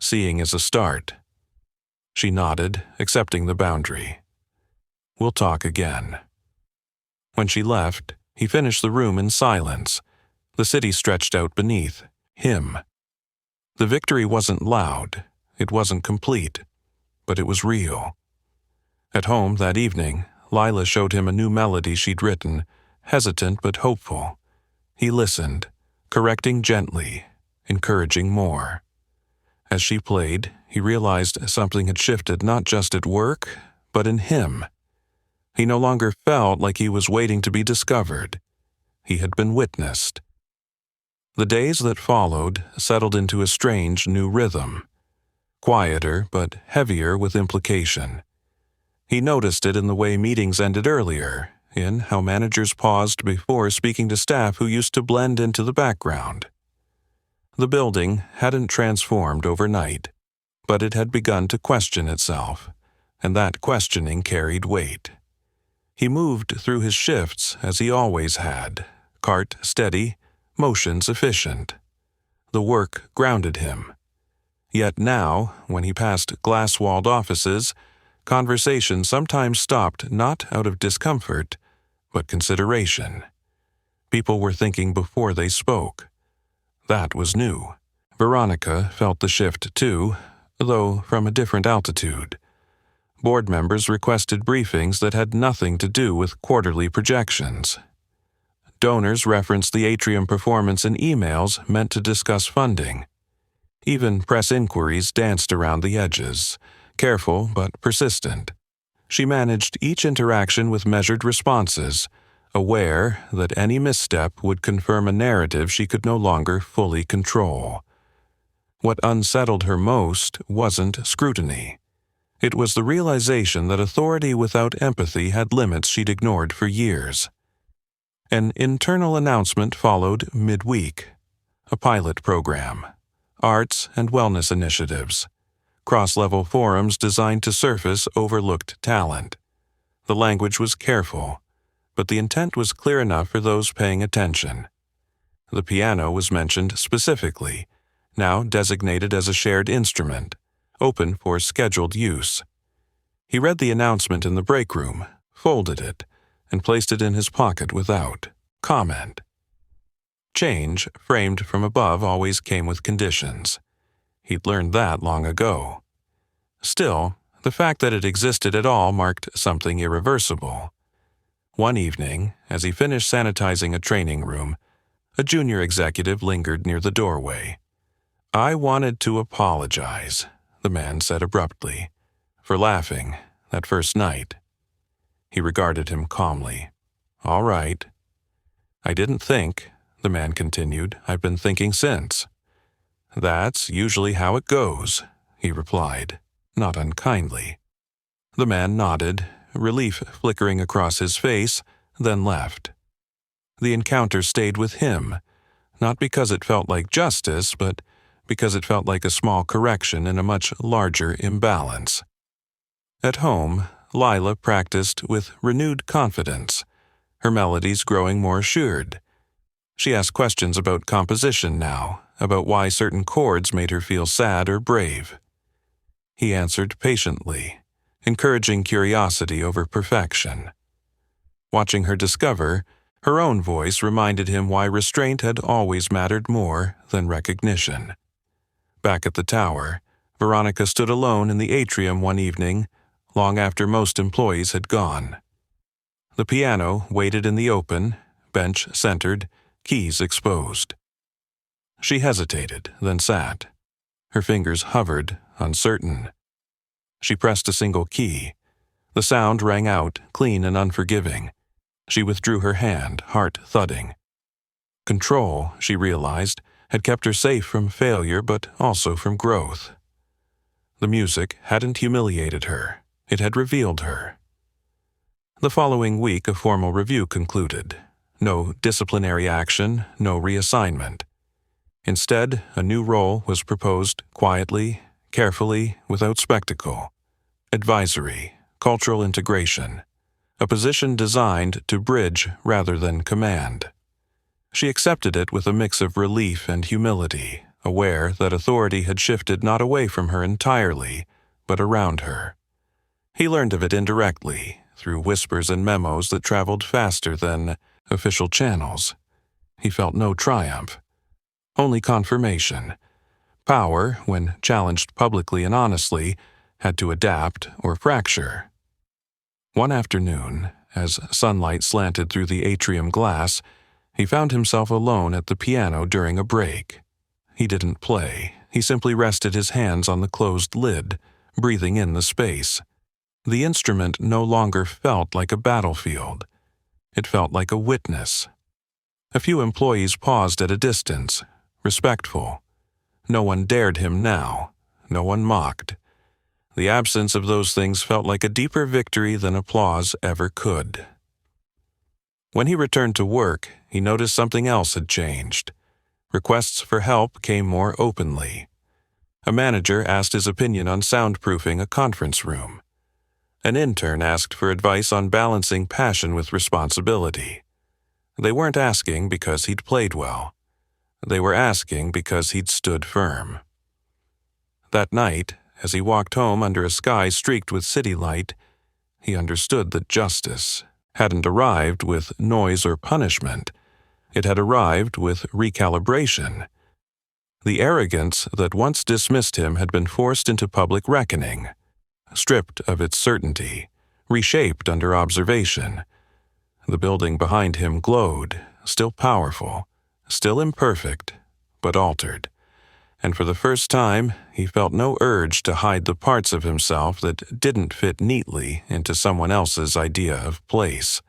"Seeing is a start." She nodded, accepting the boundary. "We'll talk again." When she left, he finished the room in silence. The city stretched out beneath him. The victory wasn't loud, it wasn't complete, but it was real. At home that evening, Lila showed him a new melody she'd written, hesitant but hopeful. He listened, correcting gently, encouraging more. As she played, he realized something had shifted not just at work, but in him. He no longer felt like he was waiting to be discovered. He had been witnessed. The days that followed settled into a strange new rhythm, quieter but heavier with implication. He noticed it in the way meetings ended earlier, in how managers paused before speaking to staff who used to blend into the background. The building hadn't transformed overnight, but it had begun to question itself, and that questioning carried weight. He moved through his shifts as he always had, cart steady, motions efficient. The work grounded him. Yet now, when he passed glass-walled offices, conversation sometimes stopped not out of discomfort, but consideration. People were thinking before they spoke. That was new. Veronica felt the shift too, though from a different altitude. Board members requested briefings that had nothing to do with quarterly projections. Donors referenced the atrium performance in emails meant to discuss funding. Even press inquiries danced around the edges, careful but persistent. She managed each interaction with measured responses, aware that any misstep would confirm a narrative she could no longer fully control. What unsettled her most wasn't scrutiny. It was the realization that authority without empathy had limits she'd ignored for years. An internal announcement followed midweek. A pilot program, arts and wellness initiatives, cross-level forums designed to surface overlooked talent. The language was careful, but the intent was clear enough for those paying attention. The piano was mentioned specifically, now designated as a shared instrument, open for scheduled use. He read the announcement in the break room, folded it, and placed it in his pocket without comment. Change, framed from above, always came with conditions. He'd learned that long ago. Still, the fact that it existed at all marked something irreversible. One evening, as he finished sanitizing a training room, a junior executive lingered near the doorway. "I wanted to apologize," the man said abruptly, "for laughing that first night." He regarded him calmly. "All right." "I didn't think," the man continued. "I've been thinking since." "That's usually how it goes," he replied, not unkindly. The man nodded, relief flickering across his face, then left. The encounter stayed with him, not because it felt like justice, but because it felt like a small correction in a much larger imbalance. At home, Lila practiced with renewed confidence, her melodies growing more assured. She asked questions about composition now, about why certain chords made her feel sad or brave. He answered patiently, encouraging curiosity over perfection. Watching her discover, her own voice reminded him why restraint had always mattered more than recognition. Back at the tower, Veronica stood alone in the atrium one evening, long after most employees had gone. The piano waited in the open, bench centered, keys exposed. She hesitated, then sat. Her fingers hovered, uncertain. She pressed a single key. The sound rang out, clean and unforgiving. She withdrew her hand, heart thudding. Control, she realized, had kept her safe from failure but also from growth. The music hadn't humiliated her. It had revealed her. The following week, a formal review concluded. No disciplinary action, no reassignment. Instead, a new role was proposed quietly, carefully, without spectacle. Advisory, cultural integration. A position designed to bridge rather than command. She accepted it with a mix of relief and humility, aware that authority had shifted not away from her entirely, but around her. He learned of it indirectly, through whispers and memos that traveled faster than official channels. He felt no triumph, only confirmation. Power, when challenged publicly and honestly, had to adapt or fracture. One afternoon, as sunlight slanted through the atrium glass, he found himself alone at the piano during a break. He didn't play. He simply rested his hands on the closed lid, breathing in the space. The instrument no longer felt like a battlefield. It felt like a witness. A few employees paused at a distance, respectful. No one dared him now. No one mocked. The absence of those things felt like a deeper victory than applause ever could. When he returned to work, he noticed something else had changed. Requests for help came more openly. A manager asked his opinion on soundproofing a conference room. An intern asked for advice on balancing passion with responsibility. They weren't asking because he'd played well. They were asking because he'd stood firm. That night, as he walked home under a sky streaked with city light, he understood that justice hadn't arrived with noise or punishment. It had arrived with recalibration. The arrogance that once dismissed him had been forced into public reckoning, stripped of its certainty, reshaped under observation. The building behind him glowed, still powerful, still imperfect, but altered. And for the first time, he felt no urge to hide the parts of himself that didn't fit neatly into someone else's idea of place.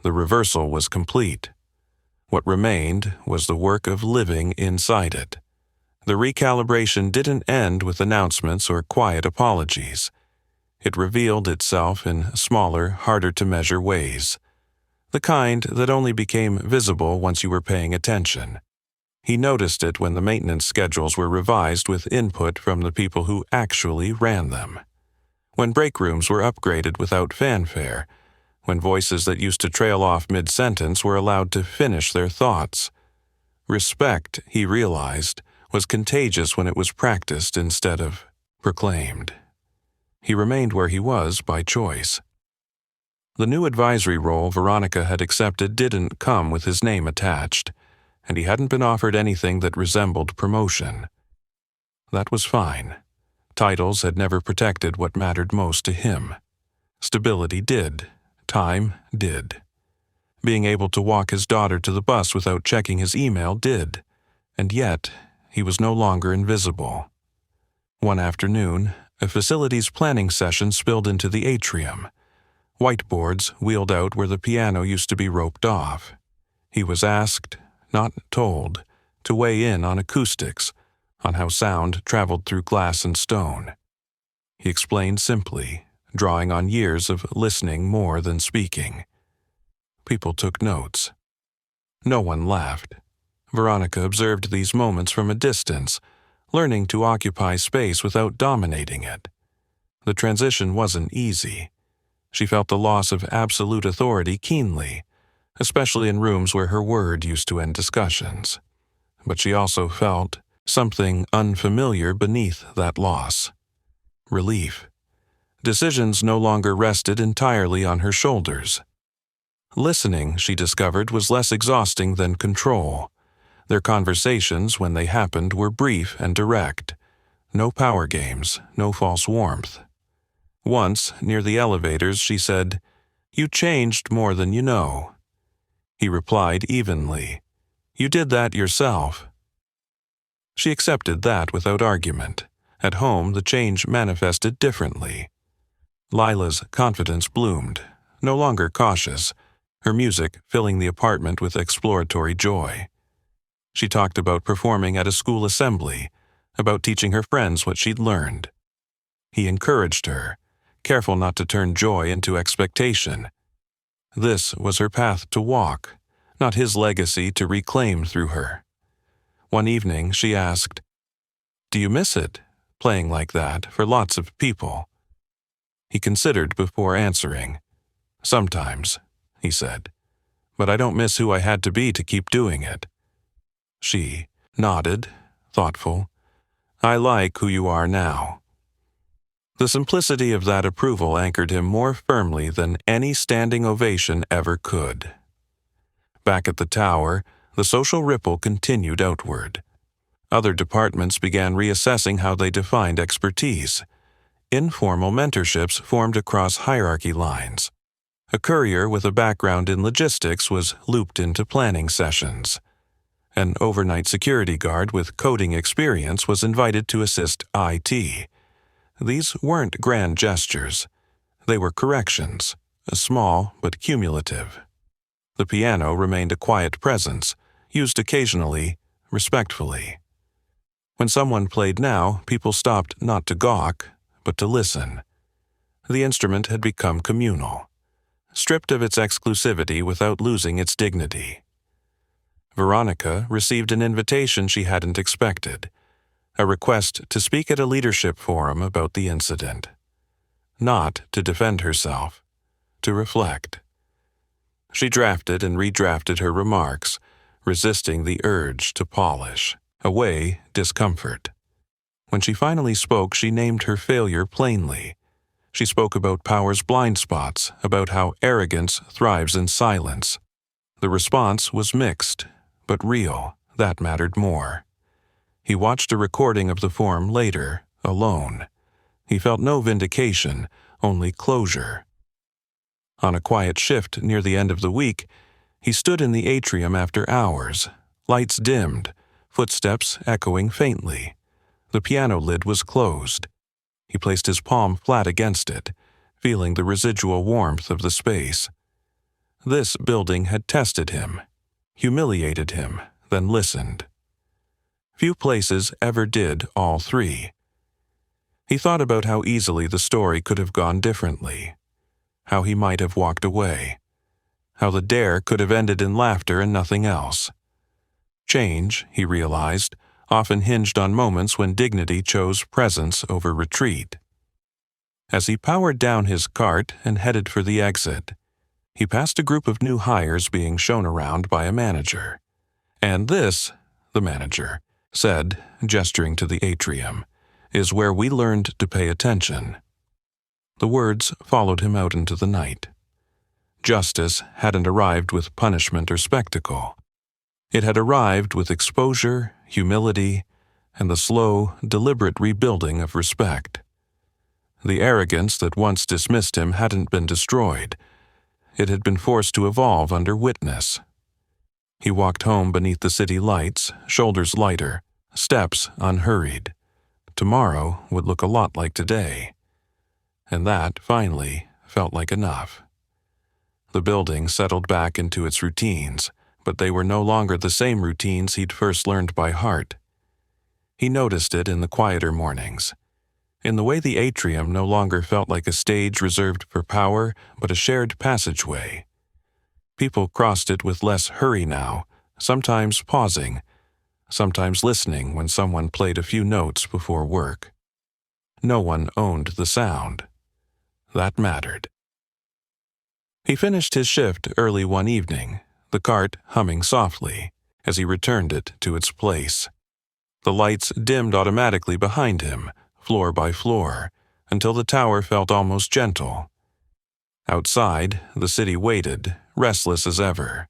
The reversal was complete. What remained was the work of living inside it. The recalibration didn't end with announcements or quiet apologies. It revealed itself in smaller, harder-to-measure ways, the kind that only became visible once you were paying attention. He noticed it when the maintenance schedules were revised with input from the people who actually ran them. When break rooms were upgraded without fanfare. When voices that used to trail off mid-sentence were allowed to finish their thoughts. Respect, he realized, was contagious when it was practiced instead of proclaimed. He remained where he was by choice. The new advisory role Veronica had accepted didn't come with his name attached, and he hadn't been offered anything that resembled promotion. That was fine. Titles had never protected what mattered most to him. Stability did. Time did. Being able to walk his daughter to the bus without checking his email did. And yet, he was no longer invisible. One afternoon, a facilities planning session spilled into the atrium. Whiteboards wheeled out where the piano used to be roped off. He was asked, not told, to weigh in on acoustics, on how sound traveled through glass and stone. He explained simply, drawing on years of listening more than speaking. People took notes. No one laughed. Veronica observed these moments from a distance, learning to occupy space without dominating it. The transition wasn't easy. She felt the loss of absolute authority keenly, especially in rooms where her word used to end discussions. But she also felt something unfamiliar beneath that loss. Relief. Decisions no longer rested entirely on her shoulders. Listening, she discovered, was less exhausting than control. Their conversations, when they happened, were brief and direct. No power games, no false warmth. Once, near the elevators, she said, "You changed more than you know." He replied evenly, "You did that yourself." She accepted that without argument. At home, the change manifested differently. Lila's confidence bloomed, no longer cautious, her music filling the apartment with exploratory joy. She talked about performing at a school assembly, about teaching her friends what she'd learned. He encouraged her, careful not to turn joy into expectation. This was her path to walk, not his legacy to reclaim through her. One evening she asked, "Do you miss it, playing like that for lots of people?" He considered before answering. "Sometimes," he said, "but I don't miss who I had to be to keep doing it." She nodded, thoughtful. "I like who you are now." The simplicity of that approval anchored him more firmly than any standing ovation ever could. Back at the tower, the social ripple continued outward. Other departments began reassessing how they defined expertise. Informal mentorships formed across hierarchy lines. A courier with a background in logistics was looped into planning sessions. An overnight security guard with coding experience was invited to assist IT. These weren't grand gestures. They were corrections, small but cumulative. The piano remained a quiet presence, used occasionally, respectfully. When someone played now, people stopped not to gawk, but to listen. The instrument had become communal, stripped of its exclusivity without losing its dignity. Veronica received an invitation she hadn't expected, a request to speak at a leadership forum about the incident. Not to defend herself, to reflect. She drafted and redrafted her remarks, resisting the urge to polish away discomfort. When she finally spoke, she named her failure plainly. She spoke about power's blind spots, about how arrogance thrives in silence. The response was mixed, but real. That mattered more. He watched a recording of the forum later, alone. He felt no vindication, only closure. On a quiet shift near the end of the week, he stood in the atrium after hours, lights dimmed, footsteps echoing faintly. The piano lid was closed. He placed his palm flat against it, feeling the residual warmth of the space. This building had tested him, humiliated him, then listened. Few places ever did all three. He thought about how easily the story could have gone differently, how he might have walked away, how the dare could have ended in laughter and nothing else. Change, he realized, often hinged on moments when dignity chose presence over retreat. As he powered down his cart and headed for the exit, he passed a group of new hires being shown around by a manager. "And this," the manager said, gesturing to the atrium, "is where we learned to pay attention." The words followed him out into the night. Justice hadn't arrived with punishment or spectacle. It had arrived with exposure, humility, and the slow, deliberate rebuilding of respect. The arrogance that once dismissed him hadn't been destroyed. It had been forced to evolve under witness. He walked home beneath the city lights, shoulders lighter, steps unhurried. Tomorrow would look a lot like today. And that, finally, felt like enough. The building settled back into its routines, but they were no longer the same routines he'd first learned by heart. He noticed it in the quieter mornings, in the way the atrium no longer felt like a stage reserved for power, but a shared passageway. People crossed it with less hurry now, sometimes pausing, sometimes listening when someone played a few notes before work. No one owned the sound. That mattered. He finished his shift early one evening, the cart humming softly, as he returned it to its place. The lights dimmed automatically behind him, floor by floor, until the tower felt almost gentle. Outside, the city waited, restless as ever.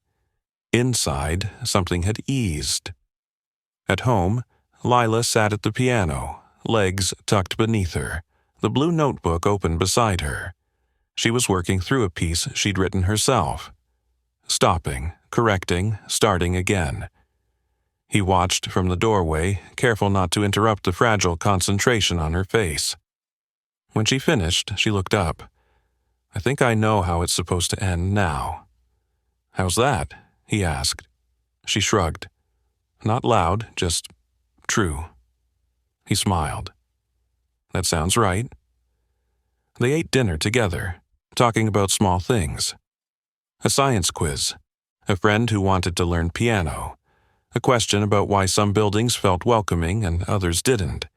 Inside, something had eased. At home, Lila sat at the piano, legs tucked beneath her, the blue notebook open beside her. She was working through a piece she'd written herself. Stopping, correcting, starting again. He watched from the doorway, careful not to interrupt the fragile concentration on her face. When she finished, she looked up. "I think I know how it's supposed to end now." "How's that?" he asked. She shrugged. Not loud, just true. He smiled. "That sounds right." They ate dinner together, talking about small things. A science quiz, a friend who wanted to learn piano, a question about why some buildings felt welcoming and others didn't.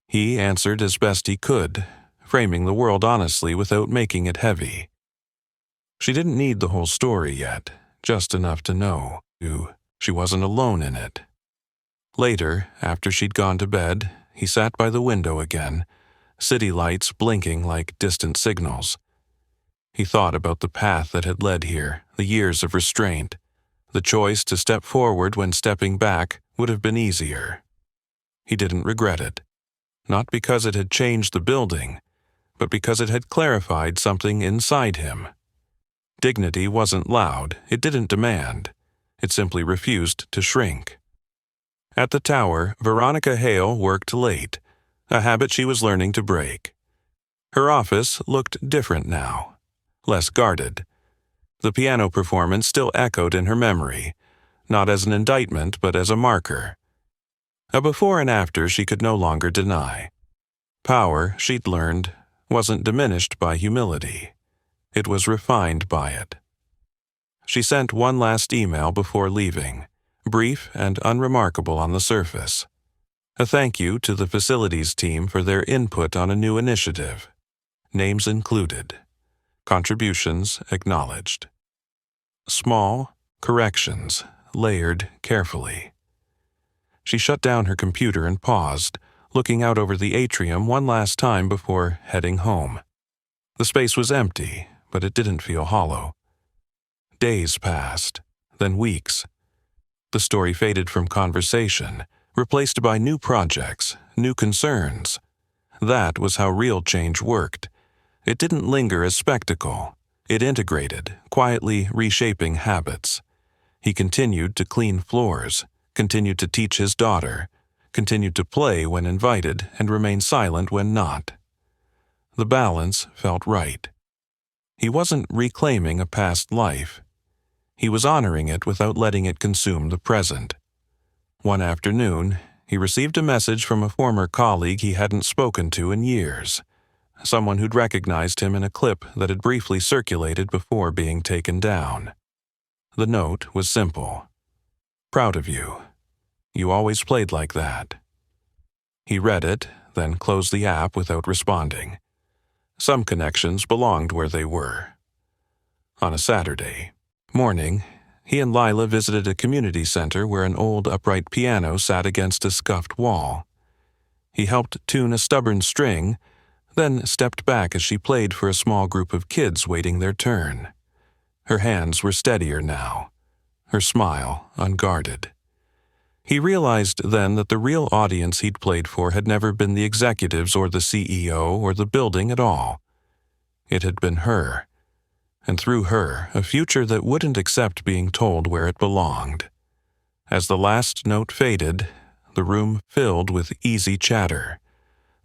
He answered as best he could, framing the world honestly without making it heavy. She didn't need the whole story yet, just enough to know she wasn't alone in it. Later, after she'd gone to bed, he sat by the window again, city lights blinking like distant signals. He thought about the path that had led here, the years of restraint. The choice to step forward when stepping back would have been easier. He didn't regret it. Not because it had changed the building, but because it had clarified something inside him. Dignity wasn't loud, it didn't demand. It simply refused to shrink. At the tower, Veronica Hale worked late, a habit she was learning to break. Her office looked different now, less guarded. The piano performance still echoed in her memory, not as an indictment but as a marker. A before and after she could no longer deny. Power, she'd learned, wasn't diminished by humility. It was refined by it. She sent one last email before leaving, brief and unremarkable on the surface. A thank you to the facilities team for their input on a new initiative. Names included. Contributions acknowledged. Small corrections, layered carefully. She shut down her computer and paused, looking out over the atrium one last time before heading home. The space was empty, but it didn't feel hollow. Days passed, then weeks. The story faded from conversation, replaced by new projects, new concerns. That was how real change worked. It didn't linger as spectacle. It integrated, quietly reshaping habits. He continued to clean floors, continued to teach his daughter, continued to play when invited and remain silent when not. The balance felt right. He wasn't reclaiming a past life. He was honoring it without letting it consume the present. One afternoon, he received a message from a former colleague he hadn't spoken to in years, someone who'd recognized him in a clip that had briefly circulated before being taken down. The note was simple. "Proud of you. You always played like that." He read it, then closed the app without responding. Some connections belonged where they were. On a Saturday morning, he and Lila visited a community center where an old upright piano sat against a scuffed wall. He helped tune a stubborn string, then stepped back as she played for a small group of kids waiting their turn. Her hands were steadier now, her smile unguarded. He realized then that the real audience he'd played for had never been the executives or the CEO or the building at all. It had been her, and through her, a future that wouldn't accept being told where it belonged. As the last note faded, the room filled with easy chatter,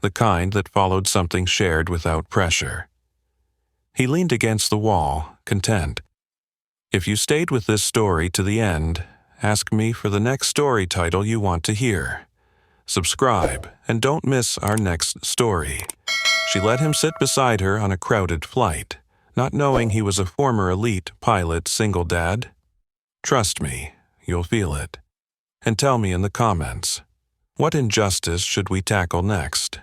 the kind that followed something shared without pressure. He leaned against the wall, content. If you stayed with this story to the end, ask me for the next story title you want to hear. Subscribe, and don't miss our next story. She let him sit beside her on a crowded flight, not knowing he was a former elite pilot single dad. Trust me, you'll feel it. And tell me in the comments, what injustice should we tackle next?